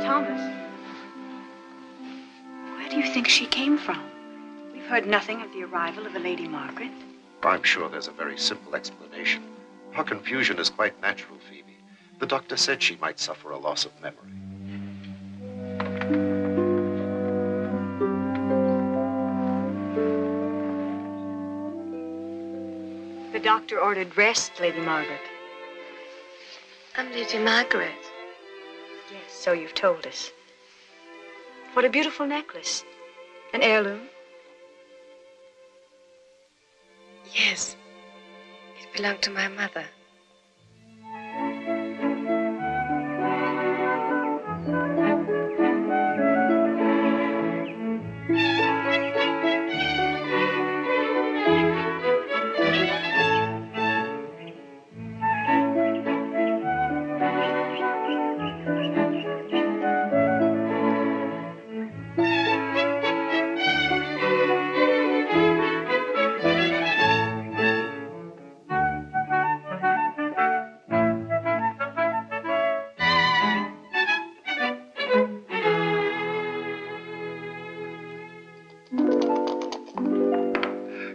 Thomas, where do you think she came from? We've heard nothing of the arrival of the Lady Margaret. I'm sure there's a very simple explanation. Her confusion is quite natural, Phoebe. The doctor said she might suffer a loss of memory. The doctor ordered rest, Lady Margaret. I'm Lady Margaret. Yes, so you've told us. What a beautiful necklace. An heirloom? Yes. It belonged to my mother.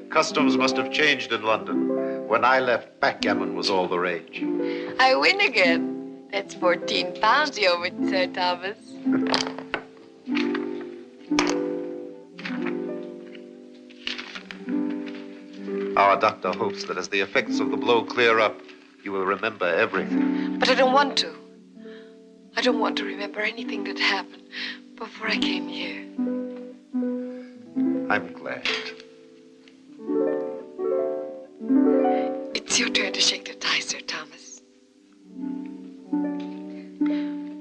Customs must have changed in London. When I left, backgammon was all the rage. I win again. That's 14 pounds you owe me, Sir Thomas. Our doctor hopes that as the effects of the blow clear up, you will remember everything. But I don't want to. I don't want to remember anything that happened before I came here. I'm glad. It's your turn to shake the tie, Sir Thomas.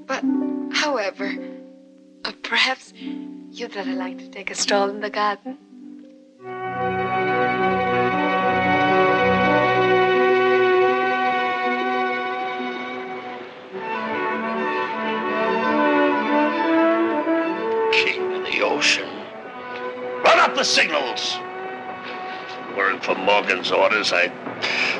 But, however, perhaps you'd rather like to take a stroll in the garden? King of the ocean. Run up the signals! Weren't for Morgan's orders, I'd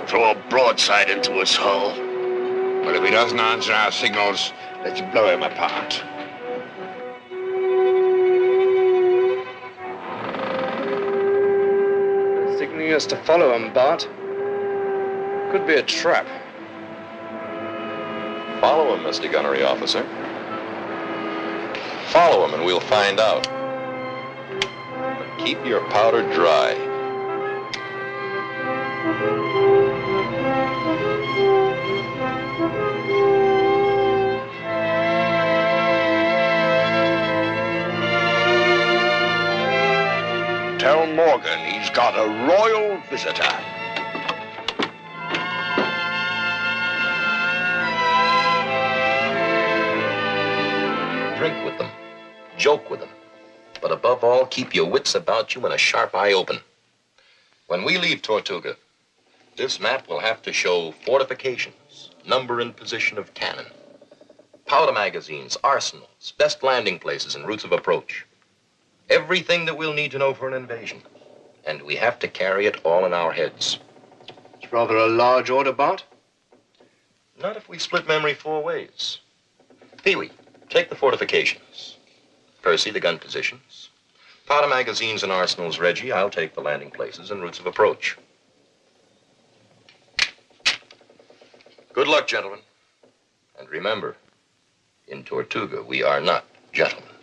throw a broadside into his hull. Well, if he doesn't answer our signals, let's blow him apart. They're signaling us to follow him, Bart. Could be a trap. Follow him, Mr. Gunnery Officer. Follow him and we'll find out. But keep your powder dry. Tell Morgan he's got a royal visitor. Drink with them. Joke with them. But above all, keep your wits about you and a sharp eye open. When we leave Tortuga, this map will have to show fortifications, number and position of cannon, powder magazines, arsenals, best landing places and routes of approach. Everything that we'll need to know for an invasion. And we have to carry it all in our heads. It's rather a large order, Bart. Not if we split memory 4 ways. Pee-wee, take the fortifications. Percy, the gun positions. Powder magazines and arsenals, Reggie. I'll take the landing places and routes of approach. Good luck, gentlemen. And remember, in Tortuga, we are not gentlemen.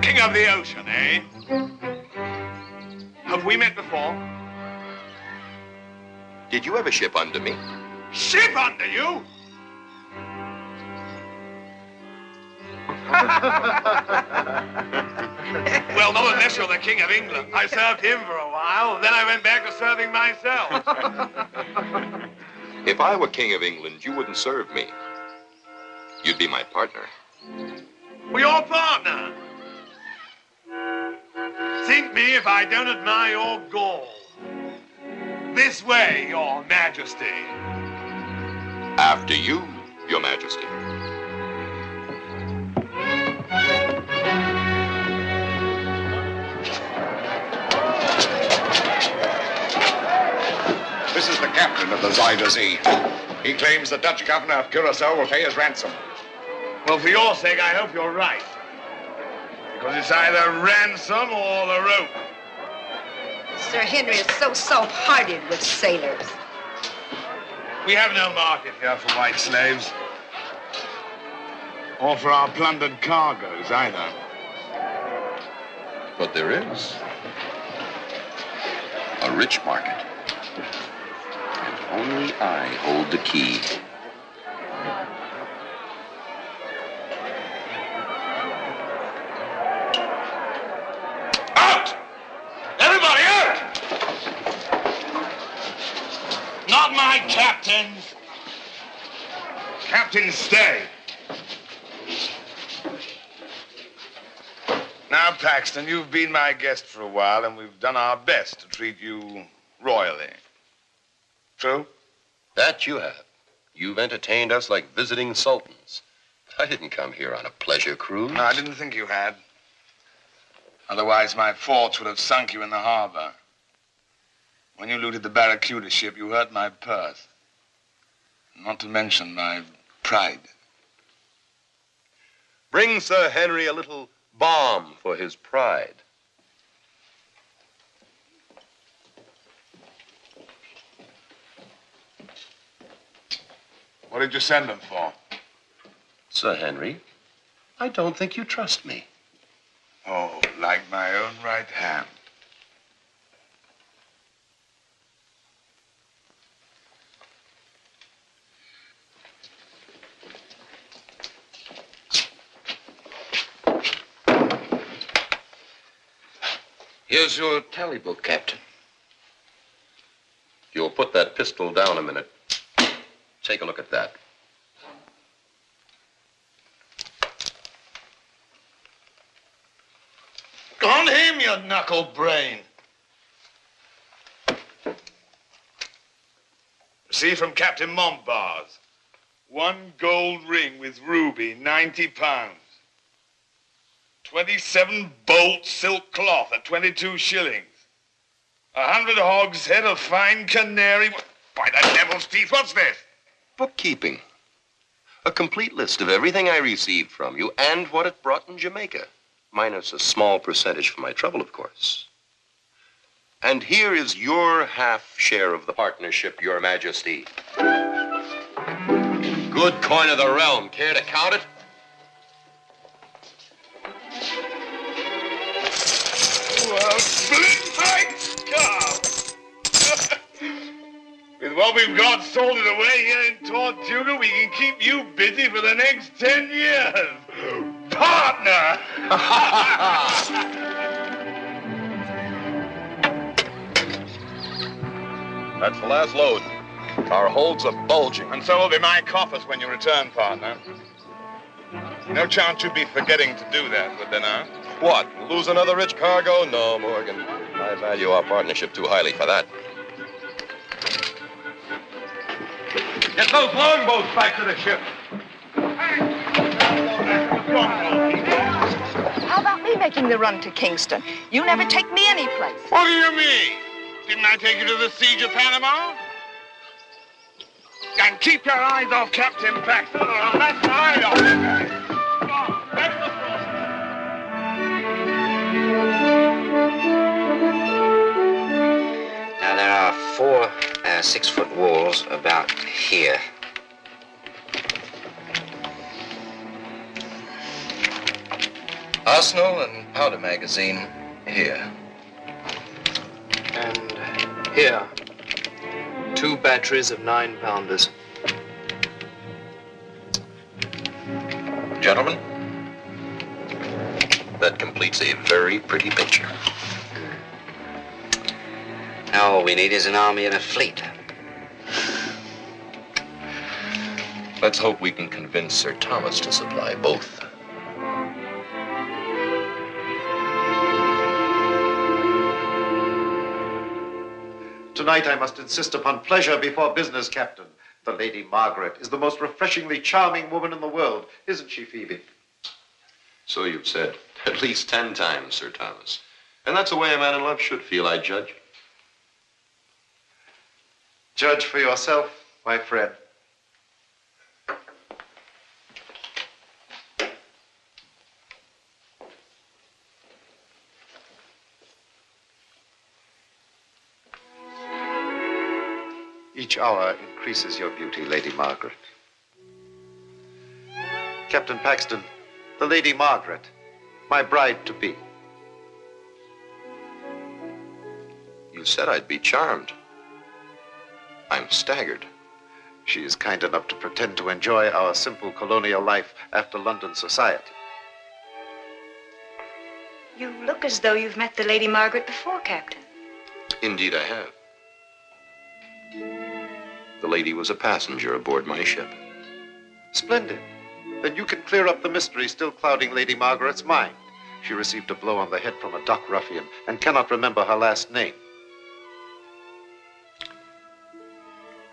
King of the ocean, eh? Have we met before? Did you ever ship under me? Ship under you? Well, not unless you're the King of England. I served him for a while, then I went back to serving myself. If I were King of England, you wouldn't serve me. You'd be my partner. Well, your partner? Think me if I don't admire your gall. This way, Your Majesty. After you, Your Majesty. This is the captain of the Zuyder Zee. He claims the Dutch governor of Curacao will pay his ransom. Well, for your sake, I hope you're right. Because it's either ransom or the rope. Sir Henry is so soft-hearted with sailors. We have no market here for white slaves. Or for our plundered cargoes, either. But there is. A rich market. And only I hold the key. Out! Everybody out! Not my captains. Captain, stay. Now, Paxton, you've been my guest for a while, and we've done our best to treat you royally. True? That you have. You've entertained us like visiting sultans. I didn't come here on a pleasure cruise. No, I didn't think you had. Otherwise, my forts would have sunk you in the harbor. When you looted the Barracuda ship, you hurt my purse. Not to mention my pride. Bring Sir Henry a little balm for his pride. What did you send them for? Sir Henry, I don't think you trust me. Oh, like my own right hand. Here's your tally book, Captain. You'll put that pistol down a minute. Take a look at that. On him, you knuckle brain. See from Captain Montbars. 1 gold ring with ruby, 90 pounds. 27 bolts silk cloth at 22 shillings. 100 hogshead of fine canary. By the devil's teeth, what's this? Bookkeeping. A complete list of everything I received from you and what it brought in Jamaica. Minus a small percentage for my trouble, of course. And here is your half share of the partnership, Your Majesty. Good coin of the realm. Care to count it? Well, split my skull. With what we've got salted away here in Tortuga, we can keep you busy for the next 10 years. Partner! That's the last load. Our holds are bulging. And so will be my coffers when you return, partner. No chance you'd be forgetting to do that, would there now? What, lose another rich cargo? No, Morgan. I value our partnership too highly for that. Get those longboats back to the ship. How about me making the run to Kingston? You never take me any place. What do you mean? Didn't I take you to the siege of Panama? And keep your eyes off Captain Paxton, or I'll knock the eye off him. Now, there are 4 6-foot walls about here. arsenal and powder magazine here. And here, 2 batteries of 9-pounders. Gentlemen, that completes a very pretty picture. Now all we need is an army and a fleet. Let's hope we can convince Sir Thomas to supply both. Tonight I must insist upon pleasure before business, Captain. The Lady Margaret is the most refreshingly charming woman in the world, isn't she, Phoebe? So you've said. At least 10 times, Sir Thomas. And that's the way a man in love should feel, I judge. Judge for yourself, my friend. Each hour increases your beauty, Lady Margaret. Captain Paxton, the Lady Margaret, my bride-to-be. You said I'd be charmed. I'm staggered. She is kind enough to pretend to enjoy our simple colonial life after London society. You look as though you've met the Lady Margaret before, Captain. Indeed I have. The lady was a passenger aboard my ship. Splendid. Then you can clear up the mystery still clouding Lady Margaret's mind. She received a blow on the head from a dock ruffian and cannot remember her last name.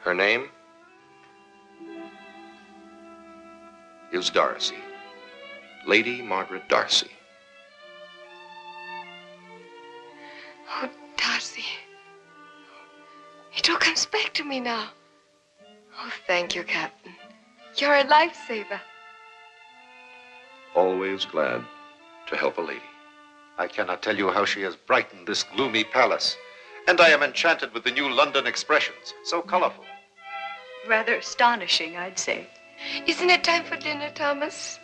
Her name is Darcy. Lady Margaret Darcy. Oh, Darcy. It all comes back to me now. Oh, thank you, Captain. You're a lifesaver. Always glad to help a lady. I cannot tell you how she has brightened this gloomy palace. And I am enchanted with the new London expressions, so colorful. Rather astonishing, I'd say. Isn't it time for dinner, Thomas?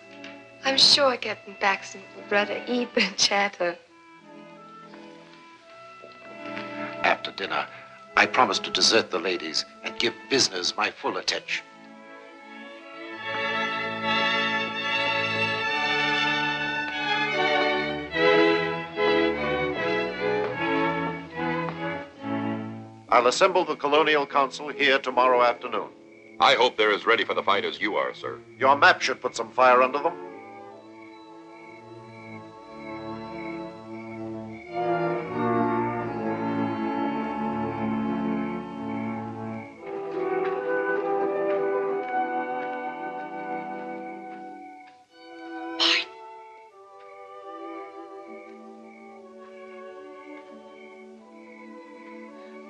I'm sure Captain Paxton would rather eat than chatter. After dinner, I promise to desert the ladies and give business my full attention. I'll assemble the Colonial Council here tomorrow afternoon. I hope they're as ready for the fight as you are, sir. Your map should put some fire under them.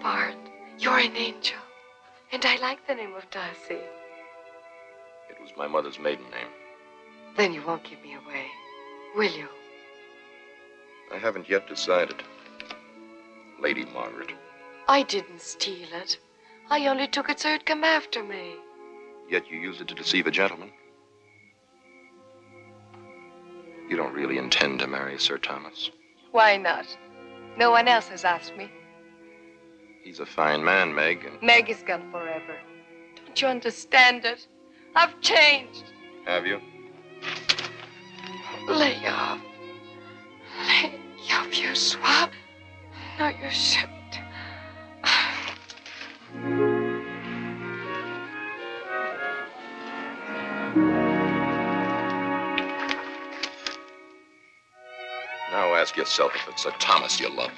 Bart, you're an angel. And I like the name of Darcy. It was my mother's maiden name. Then you won't give me away, will you? I haven't yet decided. Lady Margaret. I didn't steal it. I only took it so it'd come after me. Yet you used it to deceive a gentleman. You don't really intend to marry Sir Thomas? Why not? No one else has asked me. He's a fine man, Meg. And... Meg is gone forever. Don't you understand it? I've changed. Have you? Lay off. Lay off, you swab. No, you shouldn't. Now ask yourself if it's Sir Thomas you love.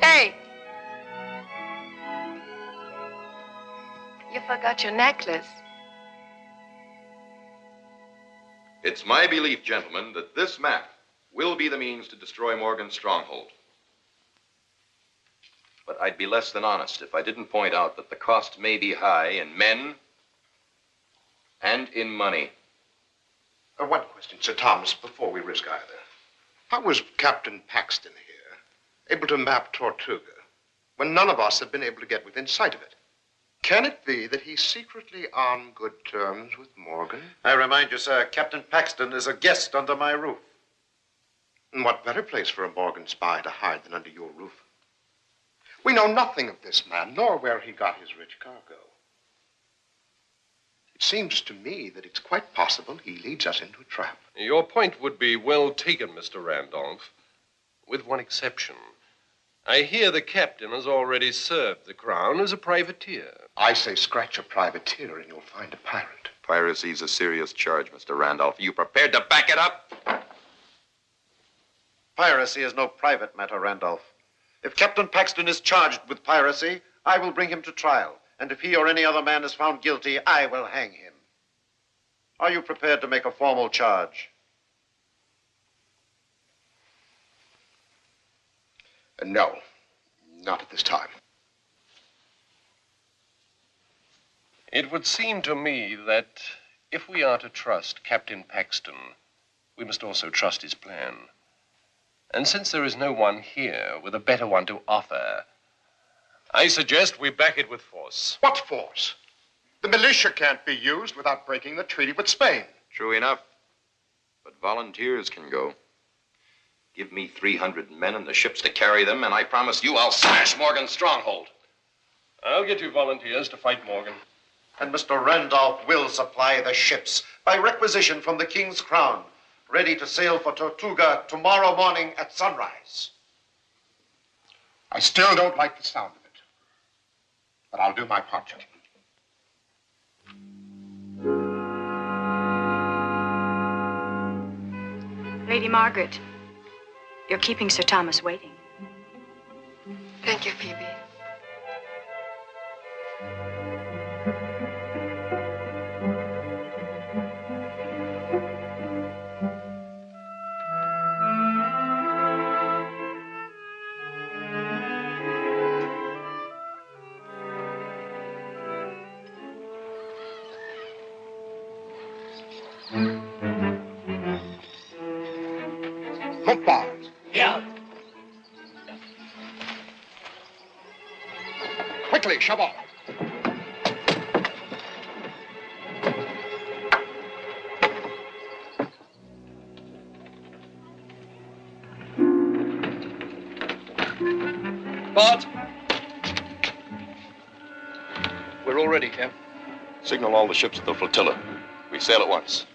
Hey! You forgot your necklace. It's my belief, gentlemen, that this map will be the means to destroy Morgan's stronghold. But I'd be less than honest if I didn't point out that the cost may be high in men and in money. One question, Sir Thomas, before we risk either. How was Captain Paxton here able to map Tortuga when none of us have been able to get within sight of it? Can it be that he's secretly on good terms with Morgan? I remind you, sir, Captain Paxton is a guest under my roof. And what better place for a Morgan spy to hide than under your roof? We know nothing of this man, nor where he got his rich cargo. It seems to me that it's quite possible he leads us into a trap. Your point would be well taken, Mr. Randolph, with one exception. I hear the captain has already served the crown as a privateer. I say scratch a privateer and you'll find a pirate. Piracy's a serious charge, Mr. Randolph. Are you prepared to back it up? Piracy is no private matter, Randolph. If Captain Paxton is charged with piracy, I will bring him to trial. And if he or any other man is found guilty, I will hang him. Are you prepared to make a formal charge? No, not at this time. It would seem to me that if we are to trust Captain Paxton, we must also trust his plan. And since there is no one here with a better one to offer, I suggest we back it with force. What force? The militia can't be used without breaking the treaty with Spain. True enough. But volunteers can go. Give me 300 men and the ships to carry them, and I promise you I'll smash Morgan's stronghold. I'll get you volunteers to fight Morgan. And Mr. Randolph will supply the ships by requisition from the King's Crown, ready to sail for Tortuga tomorrow morning at sunrise. I still don't like the sound of it, but I'll do my part, gentlemen. Lady Margaret, you're keeping Sir Thomas waiting. Thank you, Phoebe. Yeah. Quickly, shove off. Bart! We're all ready, Cap. Signal all the ships of the flotilla. We sail at once.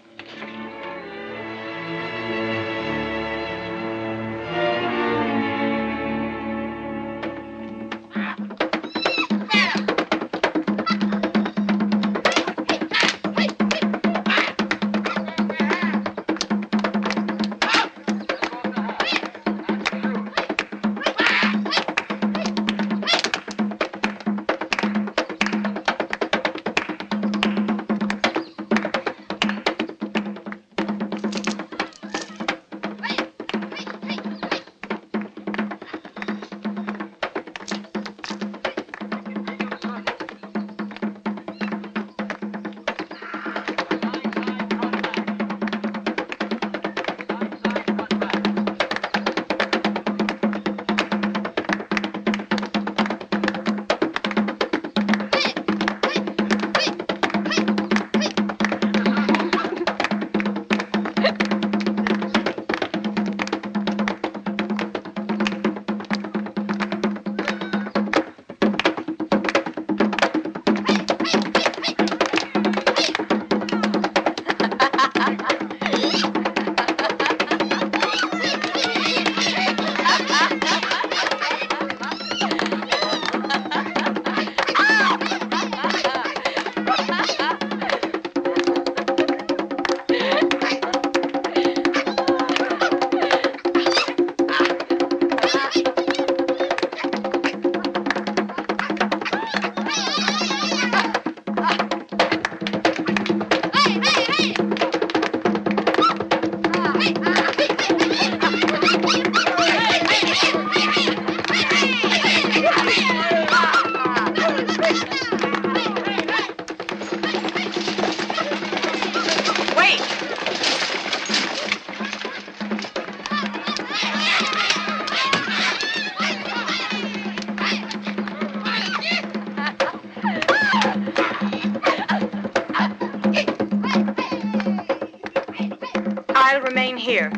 I'll remain here.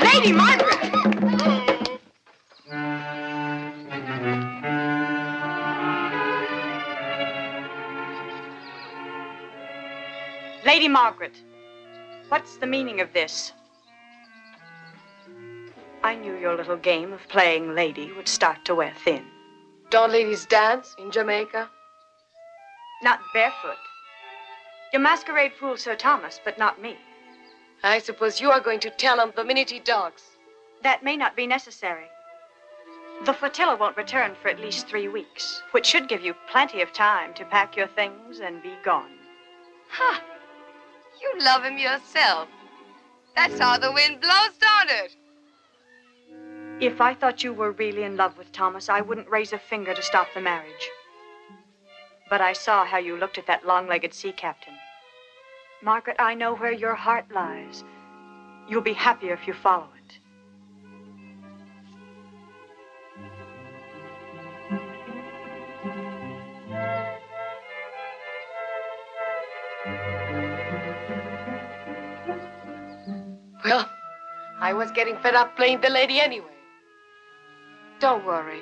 Lady Margaret! Lady Margaret, what's the meaning of this? I knew your little game of playing lady would start to wear thin. Don't ladies dance in Jamaica? Not barefoot. Your masquerade fooled Sir Thomas, but not me. I suppose you are going to tell him the minute he docks. That may not be necessary. The flotilla won't return for at least 3 weeks, which should give you plenty of time to pack your things and be gone. Ha! You love him yourself. That's how the wind blows, don't it? If I thought you were really in love with Thomas, I wouldn't raise a finger to stop the marriage. But I saw how you looked at that long-legged sea captain. Margaret, I know where your heart lies. You'll be happier if you follow it. Well, I was getting fed up playing the lady anyway. Don't worry.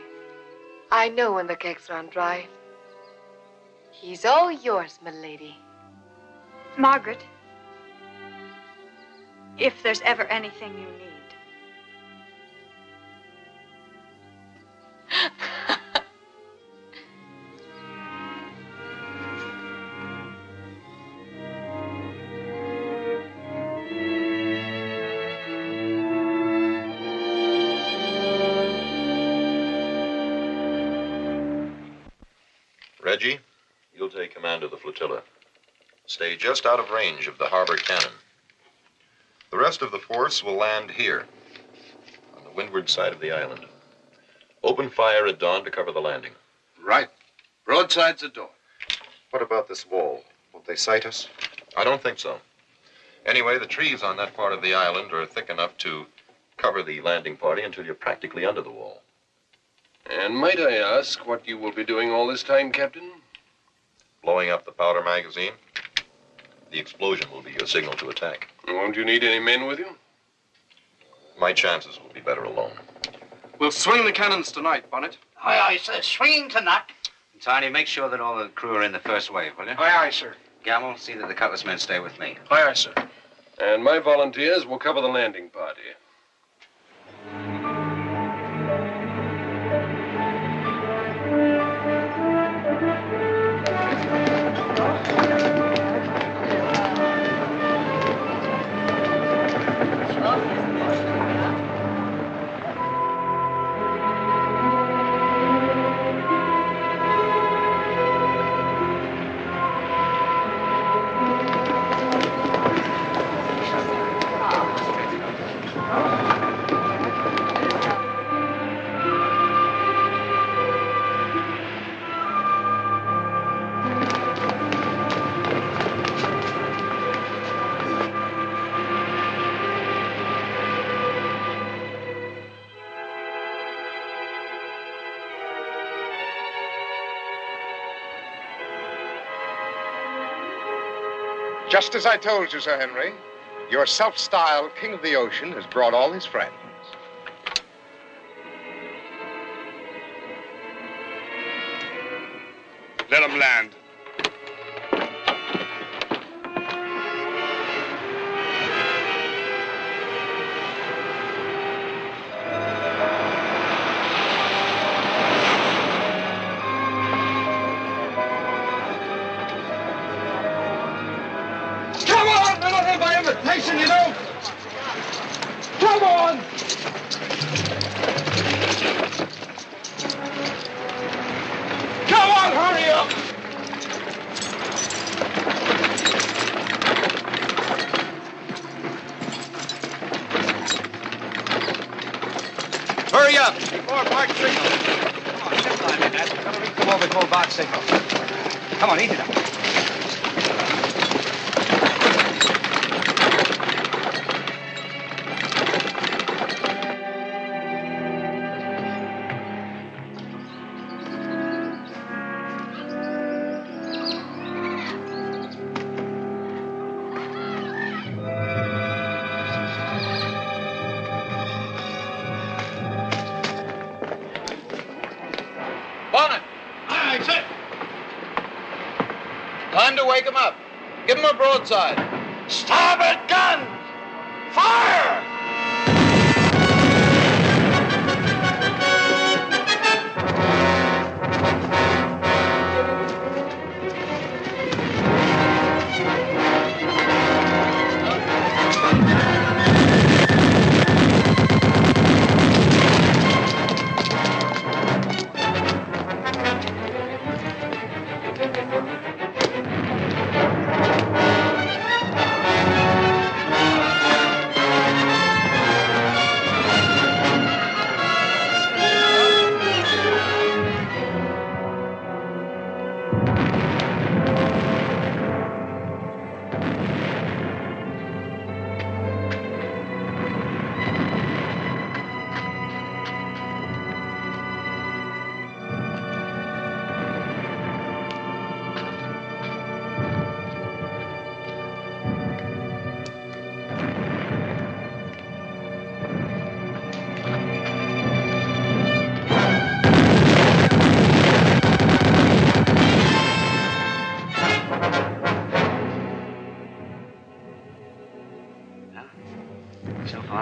I know when the kegs run dry. He's all yours, my lady. Margaret, if there's ever anything you need. Reggie, you'll take command of the flotilla. Stay just out of range of the harbor cannon. The rest of the force will land here, on the windward side of the island. Open fire at dawn to cover the landing. Right. Broadsides at dawn. What about this wall? Won't they sight us? I don't think so. Anyway, the trees on that part of the island are thick enough to cover the landing party until you're practically under the wall. And might I ask what you will be doing all this time, Captain? Blowing up the powder magazine. The explosion will be your signal to attack. Won't you need any men with you? My chances will be better alone. We'll swing the cannons tonight, Bonnet. Aye, aye, sir. Swinging tonight. Tiny, make sure that all the crew are in the first wave, will you? Aye, aye, sir. Gamble, see that the cutlass men stay with me. Aye, aye, sir. And my volunteers will cover the landing party. Just as I told you, Sir Henry, your self-styled King of the Ocean has brought all his friends. Let them land. Come on! They're not here by invitation, you know! Come on! Come on, hurry up! Hurry up before Bart signals. Come on, step line in that. We've got to reach the wall before Bart signals. Come on, eat it up. Time to wake him up. Give him a broadside. Starboard gun! Fire!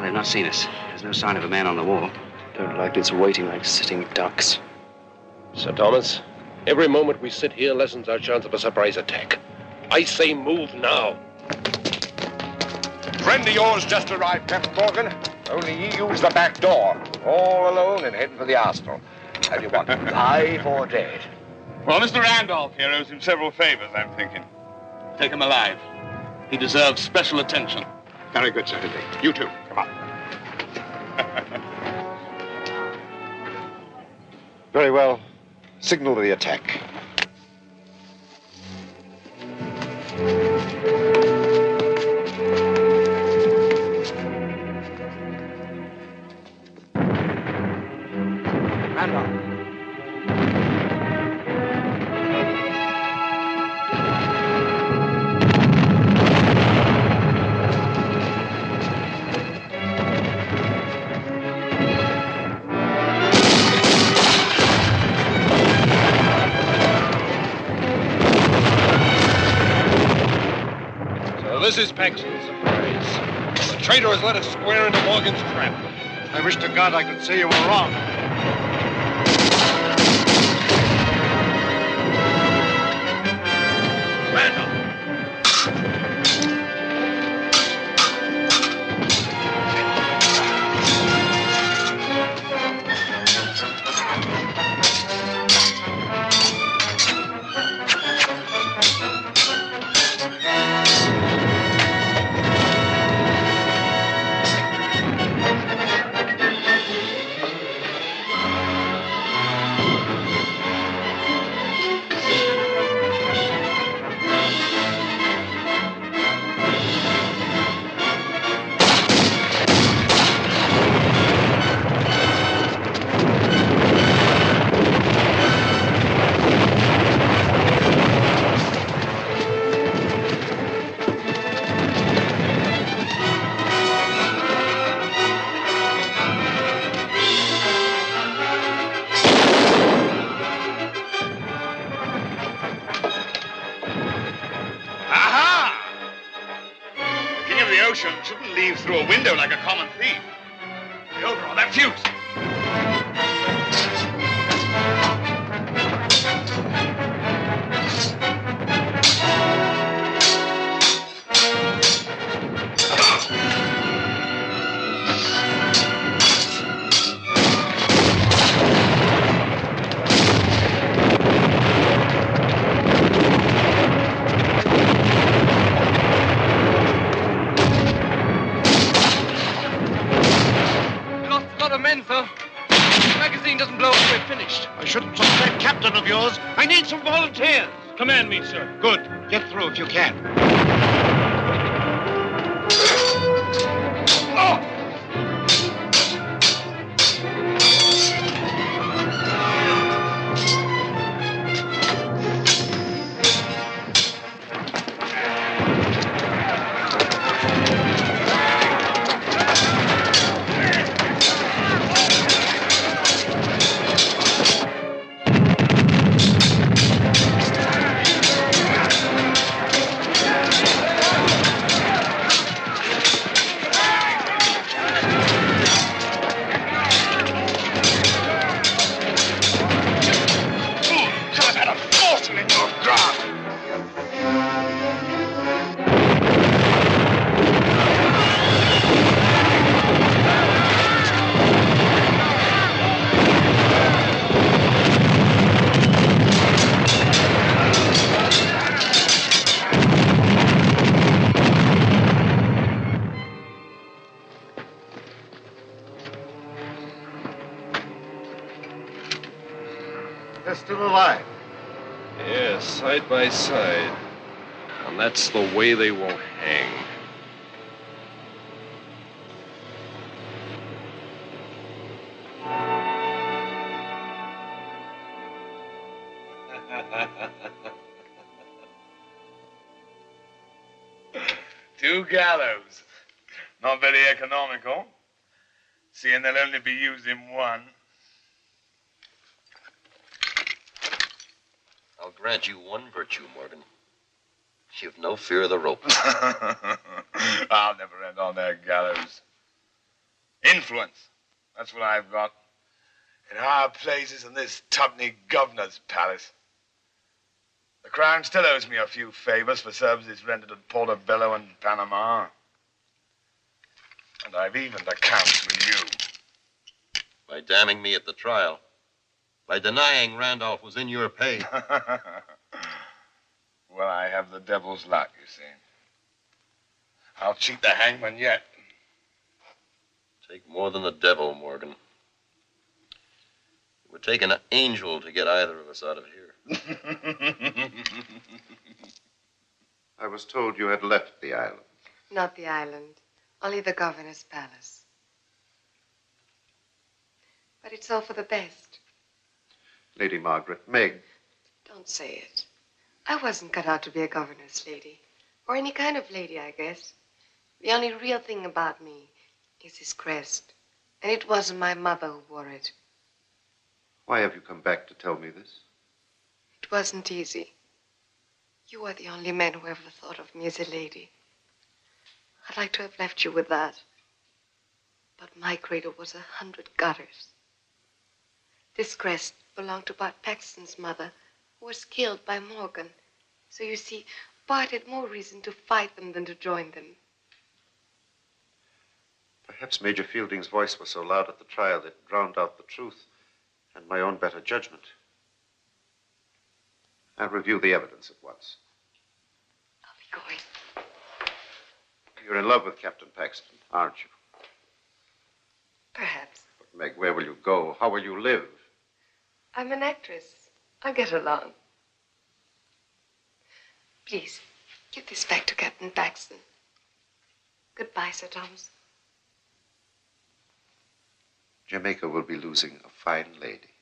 They've not seen us. There's no sign of a man on the wall. Don't like it's waiting like sitting ducks. Sir Thomas, every moment we sit here lessens our chance of a surprise attack. I say move now. Friend of yours just arrived, Captain Morgan. Only he used the back door. All alone and heading for the arsenal. How do you want him, alive or dead? Well, Mr. Randolph here owes him several favors, I'm thinking. Take him alive. He deserves special attention. Very good, sir. You too. Come on. Very well. Signal the attack. Randolph. This is Paxton's surprise. The traitor has led us square into Morgan's trap. I wish to God I could say you were wrong. Shouldn't leave through a window like a common thief. The overall, that fuse. doesn't blow up, we're finished. I shouldn't trust that captain of yours. I need some volunteers. Command me, sir. Good. Get through if you can. Oh! They're still alive. Yes, side by side. And that's the way they will hang. Two gallows. Not very economical, seeing they'll only be used in one. I'll grant you one virtue, Morgan. You've no fear of the rope. I'll never end on that gallows. Influence. That's what I've got. In higher places than this tuppenny governor's palace. The Crown still owes me a few favors for services rendered at Portobello and Panama. And I've evened accounts with you. By damning me at the trial. By denying Randolph was in your pay. Well, I have the devil's luck, you see. I'll cheat the hangman yet. Take more than the devil, Morgan. It would take an angel to get either of us out of here. I was told you had left the island. Not the island, only the governor's palace. But it's all for the best. Lady Margaret, Meg. Don't say it. I wasn't cut out to be a governor's lady. Or any kind of lady, I guess. The only real thing about me is this crest. And it wasn't my mother who wore it. Why have you come back to tell me this? It wasn't easy. You are the only man who ever thought of me as a lady. I'd like to have left you with that. But my cradle was 100 gutters. This crest belonged to Bart Paxton's mother, who was killed by Morgan. So you see, Bart had more reason to fight them than to join them. Perhaps Major Fielding's voice was so loud at the trial that it drowned out the truth and my own better judgment. I'll review the evidence at once. I'll be going. You're in love with Captain Paxton, aren't you? Perhaps. But, Meg, where will you go? How will you live? I'm an actress. I'll get along. Please, give this back to Captain Paxton. Goodbye, Sir Thomas. Jamaica will be losing a fine lady.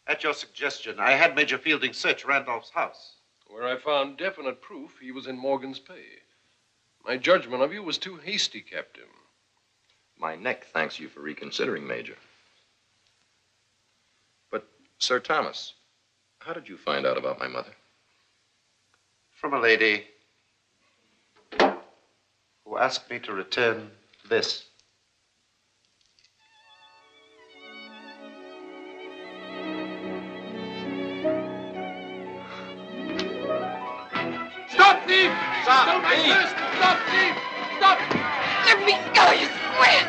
At your suggestion, I had Major Fielding search Randolph's house. Where I found definite proof he was in Morgan's pay. My judgment of you was too hasty, Captain. My neck thanks you for reconsidering, Major. But, Sir Thomas, how did you find out about my mother? From a lady who asked me to return this. Stop thief! Stop thief! Stop thief! Stop! Let me go, you square!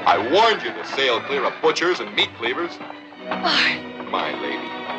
I warned you to sail clear of butchers and meat cleavers. Bart. My lady.